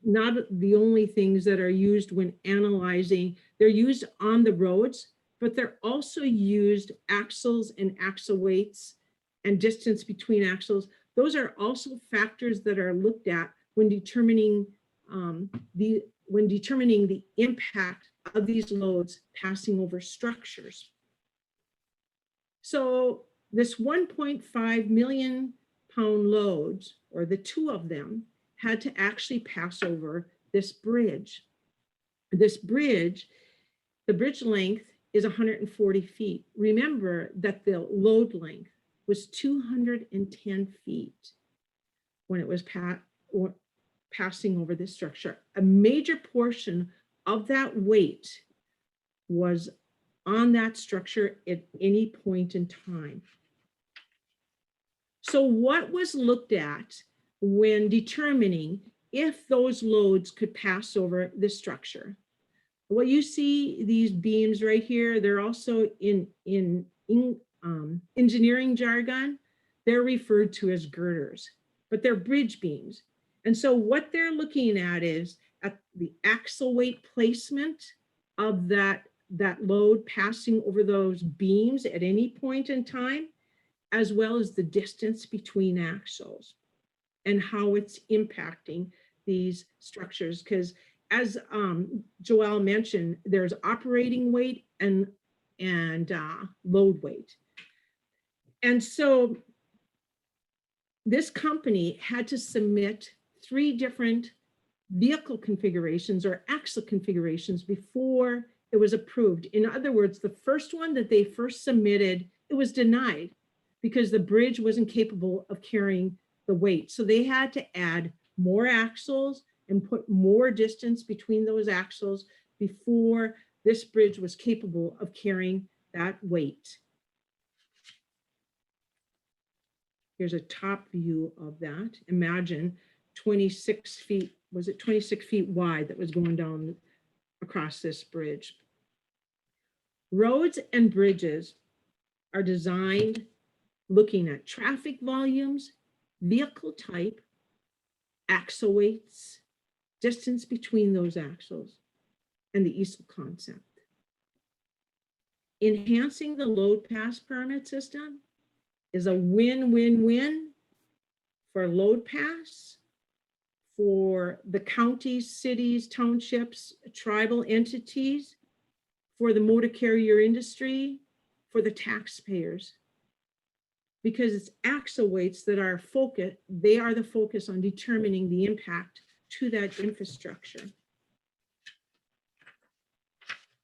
not the only things that are used when analyzing. They're used on the roads, but they're also used axles and axle weights and distance between axles. Those are also factors that are looked at when determining the impact of these loads passing over structures. So this 1.5 million pound loads, or the two of them, had to actually pass over this bridge. This bridge, the bridge length is 140 feet. Remember that the load length was 210 feet when it was passing over this structure. A major portion of that weight was on that structure at any point in time. So what was looked at when determining if those loads could pass over the structure? Well, you see these beams right here, they're also in engineering jargon, they're referred to as girders, but they're bridge beams. And so what they're looking at is at the axle weight placement of that load passing over those beams at any point in time, as well as the distance between axles and how it's impacting these structures. Because as Joelle mentioned, there's operating weight and load weight. And so this company had to submit 3 different vehicle configurations or axle configurations before it was approved. In other words, the first one that they first submitted, it was denied because the bridge wasn't capable of carrying the weight. So they had to add more axles and put more distance between those axles before this bridge was capable of carrying that weight. Here's a top view of that. Imagine 26 feet, was it 26 feet wide that was going down across this bridge? Roads and bridges are designed looking at traffic volumes, vehicle type, axle weights, distance between those axles, and the easel concept. Enhancing the LoadPass permit system is a win-win-win for LoadPass, for the counties, cities, townships, tribal entities, for the motor carrier industry, for the taxpayers. Because it's axle weights that are focus, they are the focus on determining the impact to that infrastructure.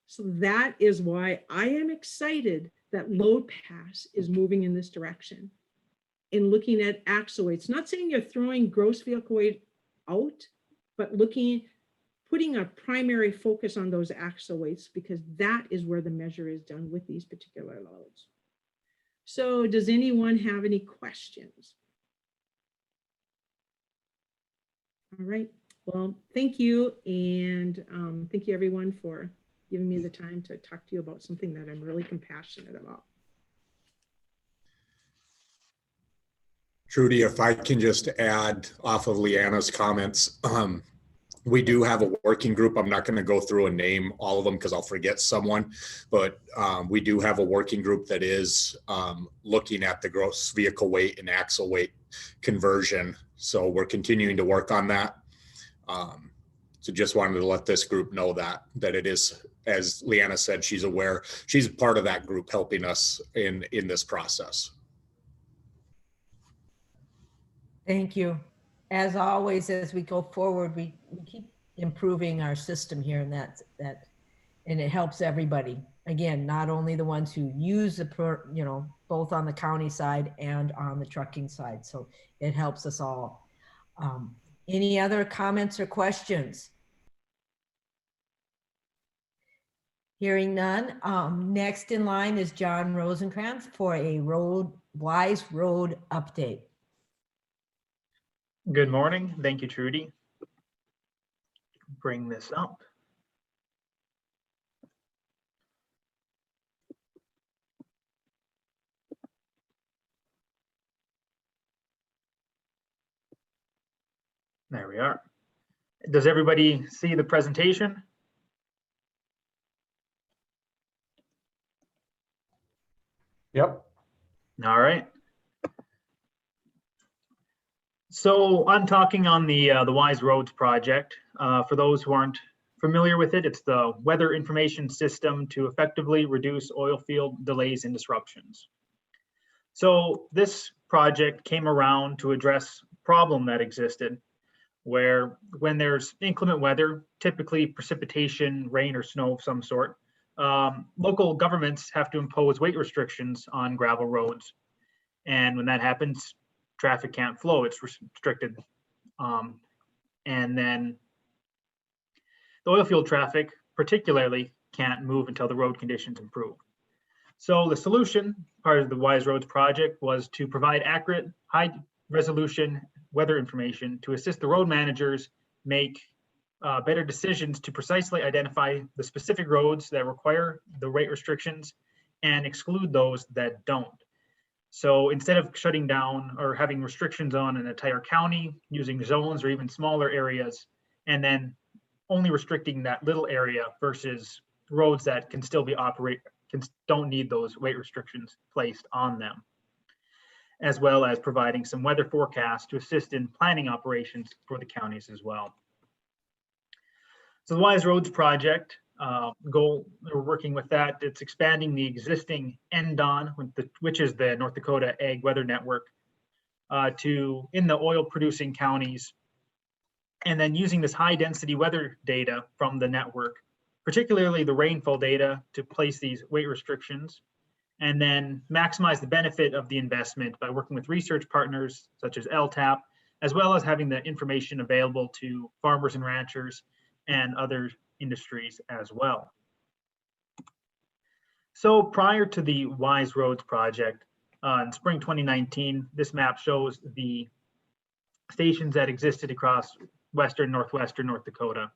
So that is why I am excited that LoadPass is moving in this direction in looking at axle weights. Not saying you're throwing gross vehicle weight out, but putting a primary focus on those axle weights, because that is where the measure is done with these particular loads. So does anyone have any questions? All right, well, thank you. And thank you everyone for giving me the time to talk to you about something that I'm really compassionate about. Trudy, if I can just add off of Leanna's comments, we do have a working group. I'm not going to go through and name all of them because I'll forget someone, but we do have a working group that is looking at the gross vehicle weight and axle weight conversion. So we're continuing to work on that. So just wanted to let this group know that it is, as Leanna said, she's aware. She's part of that group helping us in this process. Thank you. As always, as we go forward, we keep improving our system here, and and it helps everybody. Again, not only the ones who use both on the county side and on the trucking side. So it helps us all. Any other comments or questions? Hearing none. Next in line is John Rosenkrantz for a Wise Road update. Good morning. Thank you, Trudy. Bring this up. There we are. Does everybody see the presentation? Yep. All right. So I'm talking on the Wise Roads project. For those who aren't familiar with it, it's the weather information system to effectively reduce oil field delays and disruptions. So this project came around to address a problem that existed where when there's inclement weather, typically precipitation, rain or snow of some sort, local governments have to impose weight restrictions on gravel roads. And when that happens, traffic can't flow, it's restricted. And then the oil field traffic particularly can't move until the road conditions improve. So the solution, part of the Wise Roads project, was to provide accurate, high resolution weather information to assist the road managers make better decisions to precisely identify the specific roads that require the rate restrictions and exclude those that don't. So instead of shutting down or having restrictions on an entire county, using zones or even smaller areas, and then only restricting that little area versus roads that can still be don't need those weight restrictions placed on them, as well as providing some weather forecasts to assist in planning operations for the counties as well. So the Wise Roads project goal, we're working with that. It's expanding the existing NDAWN, which is the North Dakota Ag Weather Network, in the oil producing counties, and then using this high density weather data from the network, particularly the rainfall data, to place these weight restrictions, and then maximize the benefit of the investment by working with research partners such as LTAP, as well as having the information available to farmers and ranchers and other industries as well. So prior to the Wise Roads project, in spring 2019, this map shows the stations that existed across western, northwestern North Dakota.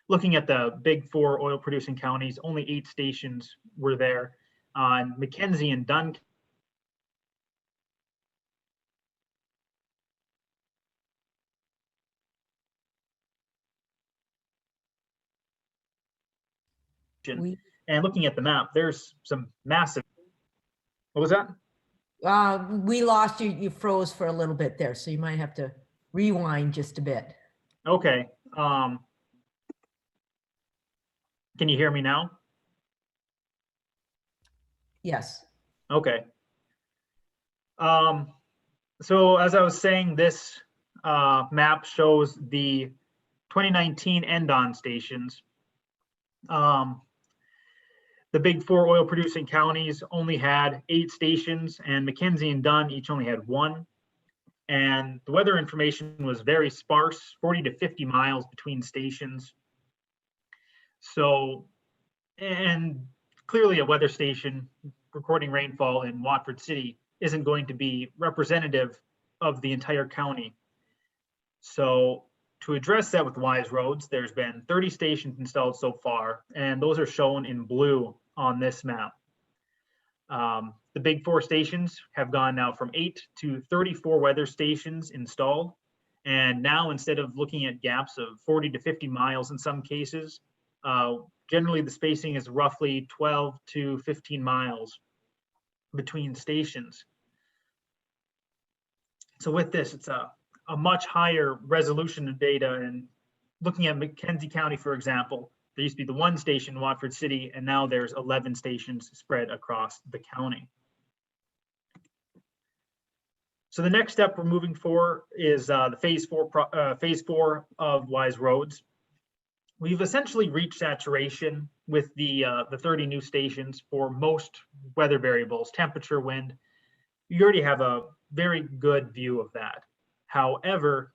Looking at the big 4 oil producing counties, only 8 stations were there. On McKenzie and Dunn and looking at the map, there's some massive. What was that? We lost you. You froze for a little bit there, so you might have to rewind just a bit. Okay. Can you hear me now? Yes. Okay. So as I was saying, this map shows the 2019 NDAWN stations. The big 4 oil producing counties only had 8 stations, and McKenzie and Dunn each only had 1. And the weather information was very sparse, 40 to 50 miles between stations. So, and clearly a weather station recording rainfall in Watford City isn't going to be representative of the entire county. So to address that with Wise Roads, there's been 30 stations installed so far, and those are shown in blue on this map. The big 4 stations have gone now from 8 to 34 weather stations installed. And now instead of looking at gaps of 40 to 50 miles in some cases, generally the spacing is roughly 12 to 15 miles between stations. So with this, it's a much higher resolution of data. And looking at McKenzie County, for example, there used to be the 1 station in Watford City, and now there's 11 stations spread across the county. So the next step we're moving for is the phase four of Wise Roads. We've essentially reached saturation with the 30 new stations for most weather variables, temperature, wind. You already have a very good view of that. However,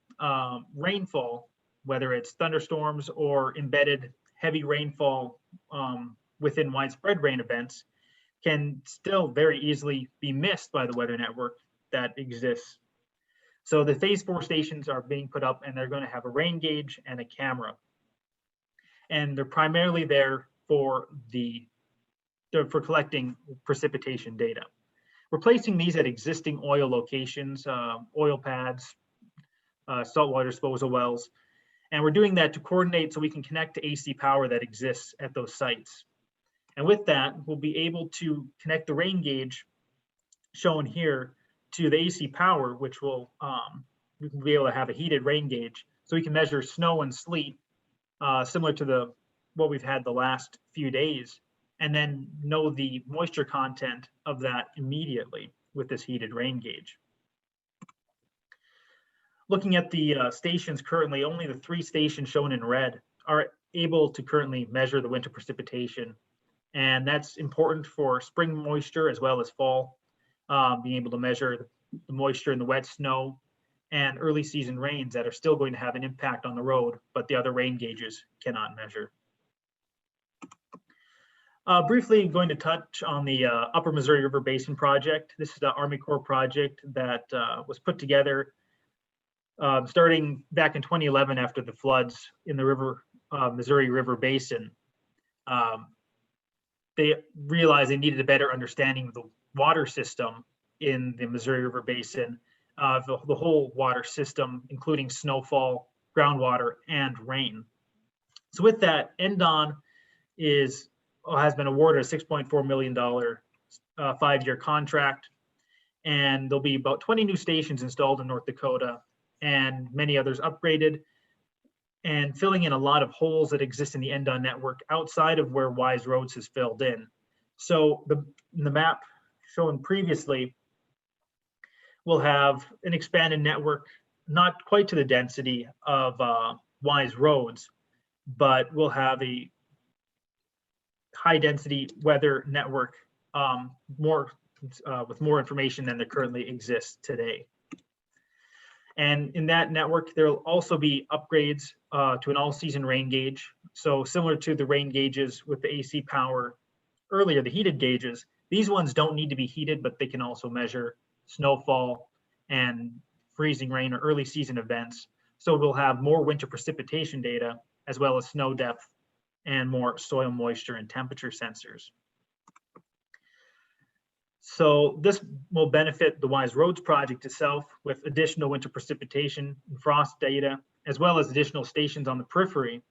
rainfall, whether it's thunderstorms or embedded heavy rainfall within widespread rain events, can still very easily be missed by the weather network that exists. So the phase 4 stations are being put up, and they're going to have a rain gauge and a camera. And they're primarily there for collecting precipitation data. We're placing these at existing oil locations, oil pads, saltwater disposal wells. And we're doing that to coordinate so we can connect to AC power that exists at those sites. And with that, we'll be able to connect the rain gauge shown here to the AC power, which will we can be able to have a heated rain gauge, so we can measure snow and sleet similar to what we've had the last few days, and then know the moisture content of that immediately with this heated rain gauge. Looking at the stations currently, only the 3 stations shown in red are able to currently measure the winter precipitation. And that's important for spring moisture as well as fall, being able to measure the moisture in the wet snow and early season rains that are still going to have an impact on the road, but the other rain gauges cannot measure. Briefly going to touch on the Upper Missouri River Basin project. This is the Army Corps project that was put together starting back in 2011 after the floods in the Missouri River Basin. They realized they needed a better understanding of the water system in the Missouri River Basin, the whole water system, including snowfall, groundwater, and rain. So with that, NDAWN has been awarded a $6.4 million 5-year contract, and there'll be about 20 new stations installed in North Dakota and many others upgraded, and filling in a lot of holes that exist in the NDAWN network outside of where Wise Roads has filled in. So the map shown previously will have an expanded network, not quite to the density of Wise Roads, but we'll have a high density weather network with more information than there currently exists today. And in that network, there will also be upgrades to an all-season rain gauge. So similar to the rain gauges with the AC power earlier, the heated gauges, these ones don't need to be heated, but they can also measure snowfall and freezing rain or early season events. So we'll have more winter precipitation data as well as snow depth and more soil moisture and temperature sensors. So this will benefit the Wise Roads project itself with additional winter precipitation and frost data, as well as additional stations on the periphery.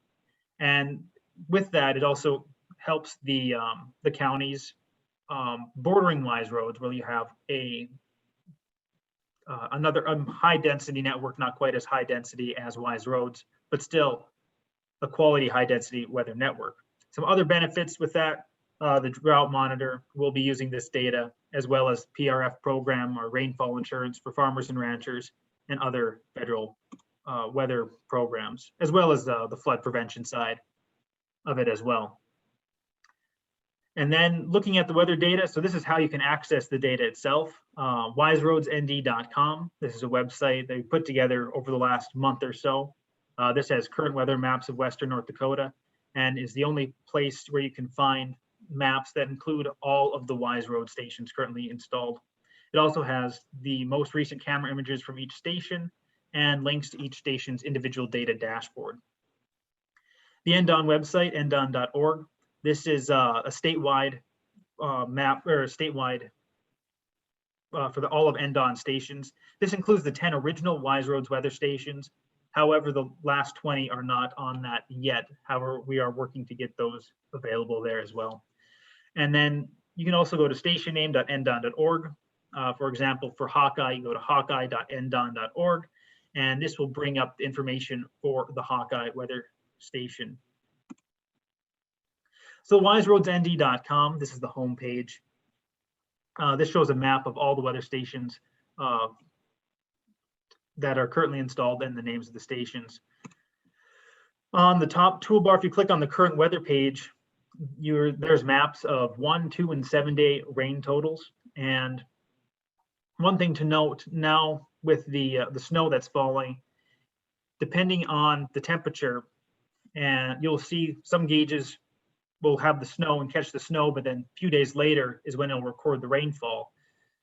And with that, it also helps the counties bordering Wise Roads, where you have another high density network, not quite as high density as Wise Roads, but still a quality high density weather network. Some other benefits with that the drought monitor will be using this data, as well as PRF program or rainfall insurance for farmers and ranchers and other federal weather programs, as well as the flood prevention side of it as well. And then looking at the weather data, so this is how you can access the data itself. wiseroadsnd.com. This is a website they put together over the last month or so. This has current weather maps of Western North Dakota and is the only place where you can find maps that include all of the Wise Road stations currently installed. It also has the most recent camera images from each station and links to each station's individual data dashboard. The NDAWN website, NDAWN.org. This is a statewide map, or statewide for all of NDAWN stations. This includes the 10 original Wise Roads weather stations. However, the last 20 are not on that yet. However, we are working to get those available there as well. And then you can also go to stationname.ndawn.org. For example, for Hawkeye, you go to hawkeye.ndawn.org, and this will bring up the information for the Hawkeye weather station. So wiseroadsnd.com, this is the home page. This shows a map of all the weather stations that are currently installed and the names of the stations. On the top toolbar, if you click on the current weather page, there's maps of 1, 2, and 7 day rain totals. And one thing to note now with the snow that's falling, depending on the temperature, and you'll see some gauges will have the snow and catch the snow, but then a few days later is when it'll record the rainfall.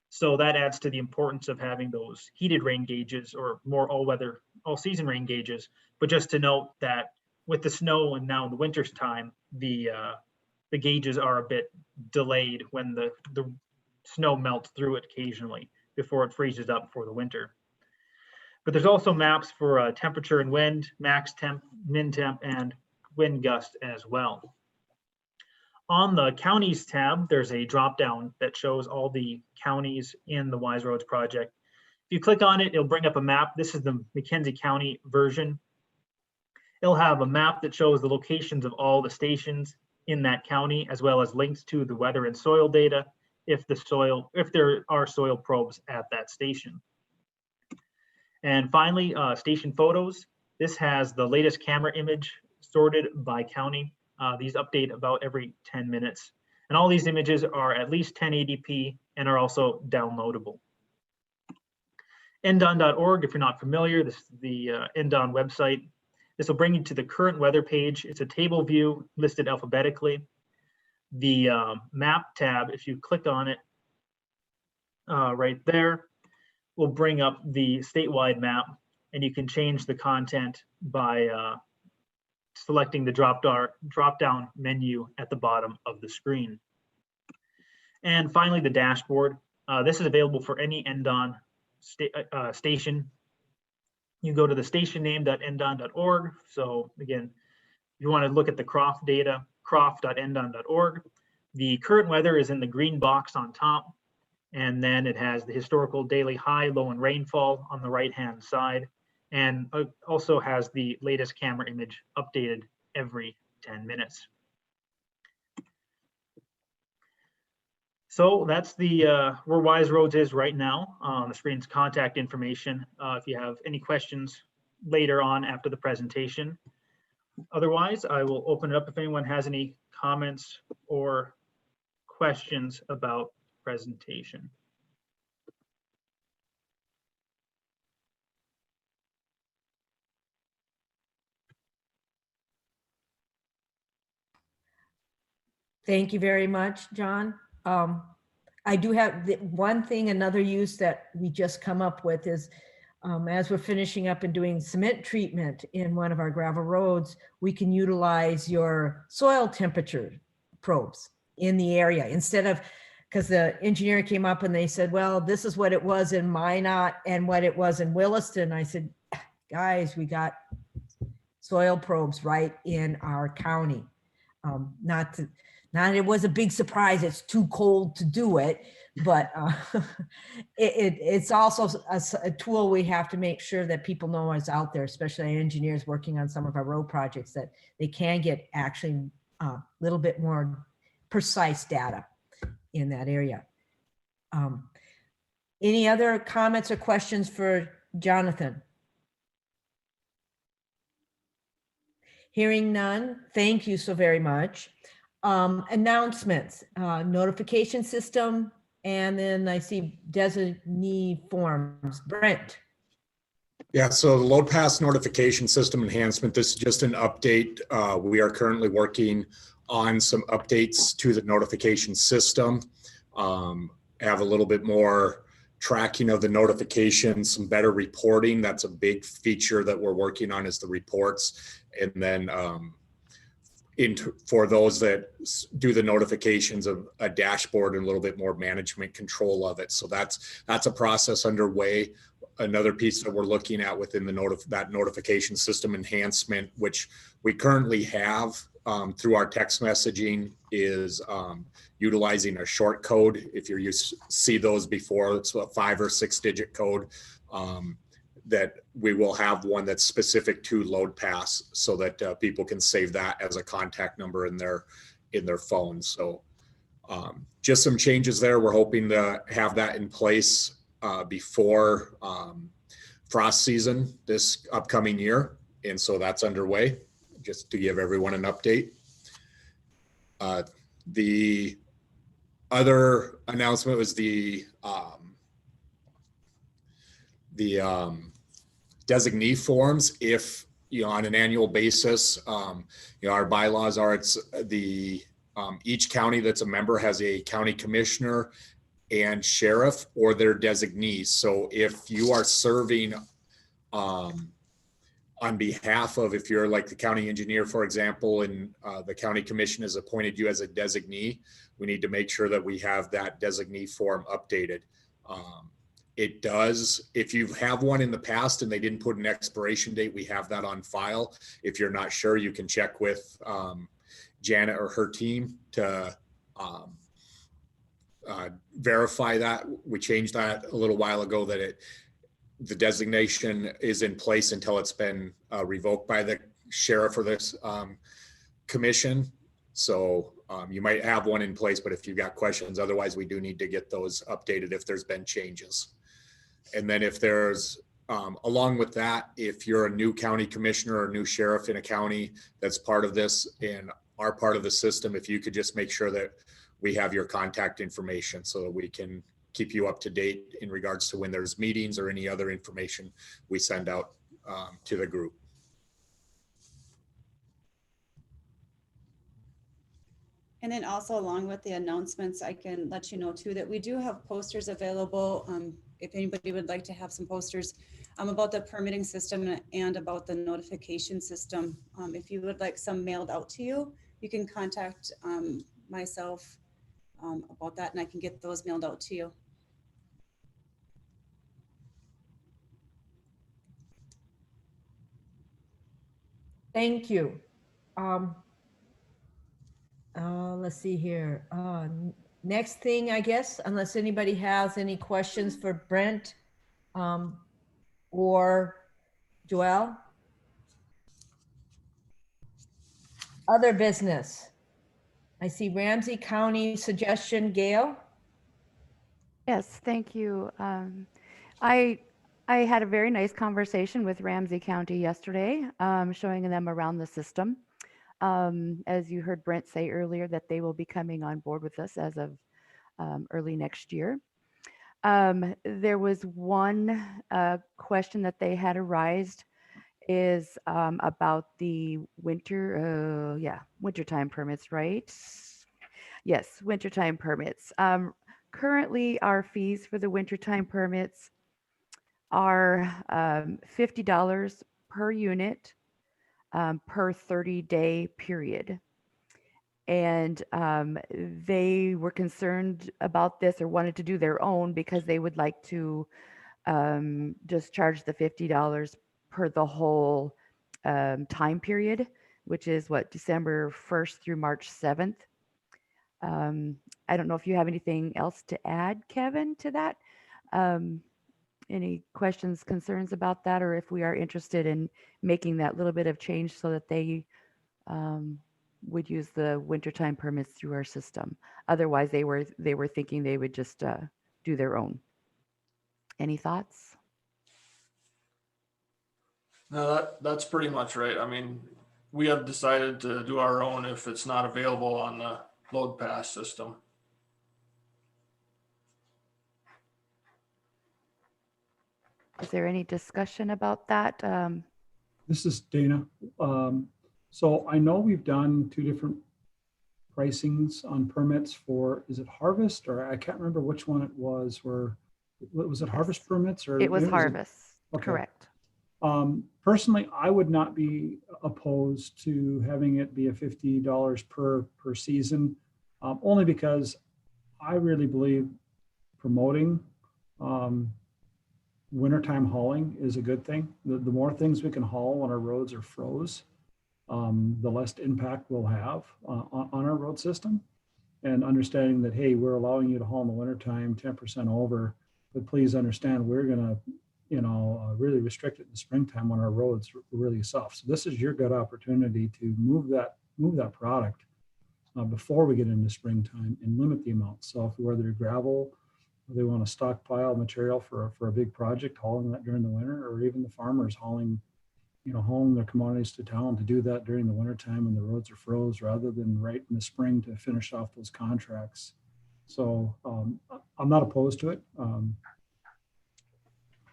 So that adds to the importance of having those heated rain gauges or more all-weather, all-season rain gauges. But just to note that with the snow and now in the winter's time, the gauges are a bit delayed when the snow melts through it occasionally before it freezes up for the winter. But there's also maps for temperature and wind, max temp, min temp, and wind gust as well. On the counties tab, there's a drop down that shows all the counties in the Wise Roads project. If you click on it, it'll bring up a map. This is the McKenzie County version. It'll have a map that shows the locations of all the stations in that county, as well as links to the weather and soil data if there are soil probes at that station. And finally, station photos. This has the latest camera image sorted by county. These update about every 10 minutes. And all these images are at least 1080p and are also downloadable. NDAWN.org, if you're not familiar, this is the NDAWN website. This will bring you to the current weather page. It's a table view listed alphabetically. The map tab, if you click on it right there, will bring up the statewide map, and you can change the content by selecting the drop-down menu at the bottom of the screen. And finally, the dashboard. This is available for any NDAWN station. You go to the stationname.ndawn.org. So again, if you want to look at the CROF data, crof.ndawn.org. The current weather is in the green box on top, and then it has the historical daily high, low, and rainfall on the right-hand side, and also has the latest camera image updated every 10 minutes. So that's the where Wise Roads is right now. On the screen's contact information if you have any questions later on after the presentation. Otherwise, I will open it up if anyone has any comments or questions about the presentation. Thank you very much, John. I do have one thing, another use that we just come up with is as we're finishing up and doing cement treatment in one of our gravel roads, we can utilize your soil temperature probes in the area instead of, because the engineer came up and they said, well, this is what it was in Minot and what it was in Williston. I said, guys, we got soil probes right in our county. Not it was a big surprise. It's too cold to do it, but it's also a tool we have to make sure that people know is out there, especially engineers working on some of our road projects, that they can get actually a little bit more precise data in that area. Any other comments or questions for Jonathan? Hearing none, thank you so very much. Announcements, notification system, and then I see designee forms. Brent. Yeah, so the LoadPass notification system enhancement, this is just an update. We are currently working on some updates to the notification system. Have a little bit more tracking of the notifications, some better reporting. That's a big feature that we're working on, is the reports. And then for those that do the notifications, of a dashboard and a little bit more management control of it. So that's a process underway. Another piece that we're looking at within the that notification system enhancement, which we currently have through our text messaging, is utilizing a short code. If you're used to see those before, it's a 5 or 6 digit code, that we will have one that's specific to LoadPass, so that people can save that as a contact number in their phone. So just some changes there. We're hoping to have that in place before frost season this upcoming year. And so that's underway, just to give everyone an update. The other announcement was the designee forms. If, on an annual basis, our bylaws are, it's each county that's a member has a county commissioner and sheriff or their designees. So if you are serving on behalf of, if you're like the county engineer, for example, and the county commission has appointed you as a designee, we need to make sure that we have that designee form updated. It does, if you have one in the past and they didn't put an expiration date, we have that on file. If you're not sure, you can check with Janet or her team to verify that. We changed that a little while ago, that the designation is in place until it's been revoked by the sheriff or this commission. So you might have one in place, but if you've got questions, otherwise we do need to get those updated if there's been changes. And then if there's, along with that, if you're a new county commissioner or a new sheriff in a county that's part of this and are part of the system, if you could just make sure that we have your contact information so that we can keep you up to date in regards to when there's meetings or any other information we send out to the group. And then also, along with the announcements, I can let you know too that we do have posters available. If anybody would like to have some posters about the permitting system and about the notification system. If you would like some mailed out to you, you can contact myself about that, and I can get those mailed out to you. Thank you. Let's see here. Next thing, I guess, unless anybody has any questions for Brent or Joelle. Other business. I see Ramsey County suggestion, Gail. Yes, thank you. I had a very nice conversation with Ramsey County yesterday, showing them around the system. As you heard Brent say earlier, that they will be coming on board with us as of early next year. There was one question that they had arised, is about the wintertime permits, right? Yes, wintertime permits. Currently, our fees for the wintertime permits are $50 per unit per 30-day period. And they were concerned about this, or wanted to do their own, because they would like to just charge the $50 per the whole time period, which is what, December 1st through March 7th. I don't know if you have anything else to add, Kevin, to that. Any questions, concerns about that, or if we are interested in making that little bit of change so that they would use the wintertime permits through our system. Otherwise, they were thinking they would just do their own. Any thoughts? No, that's pretty much right. I mean, we have decided to do our own if it's not available on the LoadPass system. Is there any discussion about that? This is Dana. So I know we've done 2 different pricings on permits for, is it harvest, or I can't remember which one it was, where, was it harvest permits or? It was maybe harvest, okay. correct. Personally, I would not be opposed to having it be a $50 per season, only because I really believe promoting wintertime hauling is a good thing. The more things we can haul when our roads are froze, the less impact we'll have on our road system. And understanding that, hey, we're allowing you to haul in the wintertime 10% over, but please understand we're going to, really restrict it in the springtime when our roads are really soft. So this is your good opportunity to move that product before we get into springtime and limit the amount. So if whether they're gravel, or they want to stockpile material for a big project, hauling that during the winter, or even the farmers hauling their commodities to town, to do that during the wintertime when the roads are froze, rather than right in the spring to finish off those contracts. So I'm not opposed to it.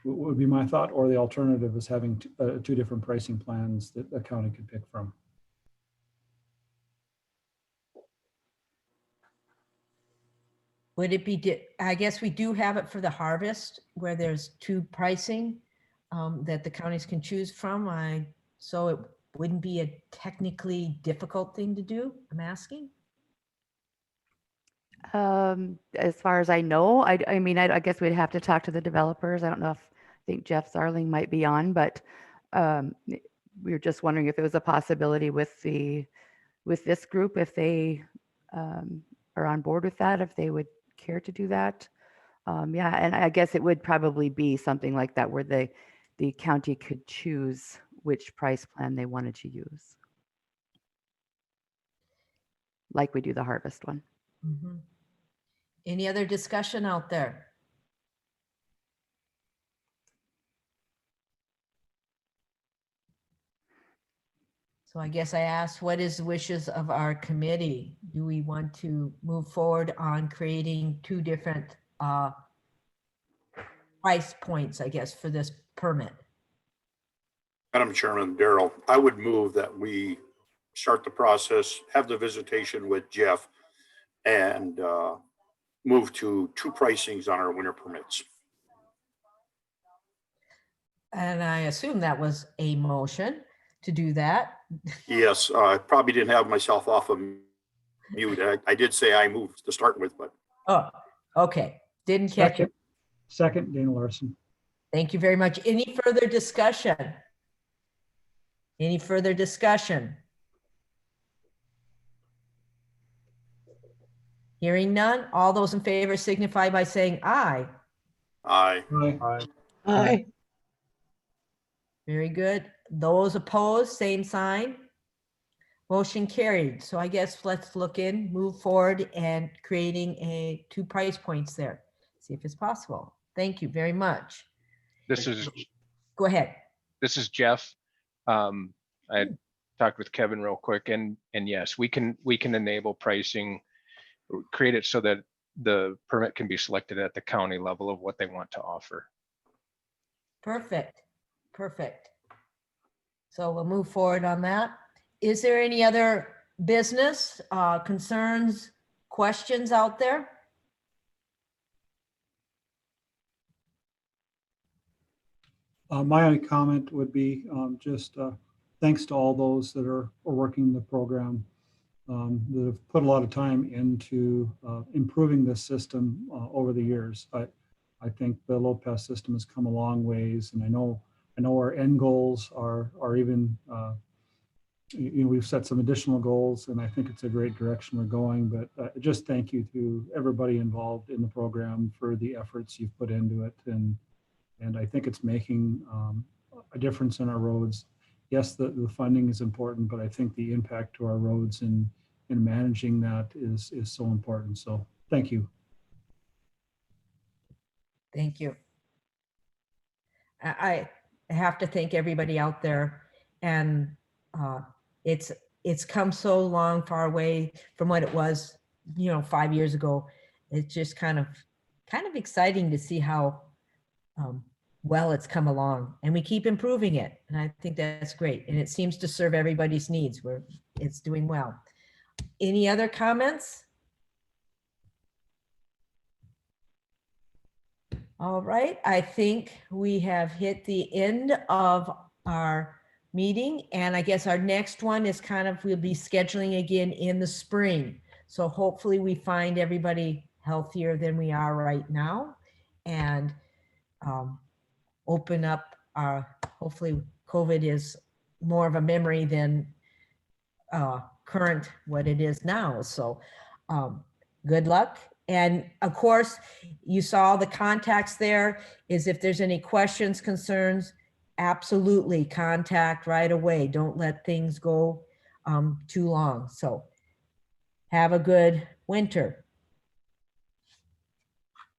Would be my thought, or the alternative is having 2 different pricing plans that the county could pick from. Would it be, I guess we do have it for the harvest where there's 2 pricing that the counties can choose from. So it wouldn't be a technically difficult thing to do, I'm asking? As far as I know, I mean, I guess we'd have to talk to the developers. I don't know if, I think Jeff Zarling might be on, but we were just wondering if it was a possibility with this group, if they are on board with that, if they would care to do that. Yeah, and I guess it would probably be something like that where the county could choose which price plan they wanted to use, like we do the harvest one. Mm-hmm. Any other discussion out there? So I guess I asked, what is the wishes of our committee? Do we want to move forward on creating 2 different price points, I guess, for this permit? Madam Chairman, Daryl, I would move that we start the process, have the visitation with Jeff, and move to 2 pricings on our winter permits. And I assume that was a motion to do that. Yes, I probably didn't have myself off of mute. I did say I moved to start with, but. Oh, okay. Didn't catch it. Second, Dana Larson. Thank you very much. Any further discussion? Any further discussion? Hearing none, all those in favor signify by saying aye. Aye. Aye. Aye. Very good. Those opposed, same sign. Motion carried. So I guess let's move forward and creating 2 price points there. See if it's possible. Thank you very much. Go ahead. This is Jeff. I talked with Kevin real quick, and yes, we can enable pricing, create it so that the permit can be selected at the county level of what they want to offer. Perfect. Perfect. So we'll move forward on that. Is there any other business, concerns, questions out there? My only comment would be just thanks to all those that are working the program, that have put a lot of time into improving this system over the years. I think the LoadPass system has come a long ways, and I know our end goals are even, we've set some additional goals, and I think it's a great direction we're going. But just thank you to everybody involved in the program for the efforts you've put into it, and I think it's making a difference in our roads. yes, the funding is important, but I think the impact to our roads and managing that is so important. So thank you. Thank you. I have to thank everybody out there, and it's come so long, far away from what it was, 5 years ago. It's just kind of exciting to see how well it's come along, and we keep improving it, and I think that's great. And it seems to serve everybody's needs. It's doing well. Any other comments? All right, I think we have hit the end of our meeting, and I guess our next one is we'll be scheduling again in the spring. So hopefully we find everybody healthier than we are right now, and open up hopefully COVID is more of a memory than current what it is now. So good luck. And of course, you saw the contacts there. Is if there's any questions, concerns, absolutely contact right away. Don't let things go too long. So have a good winter.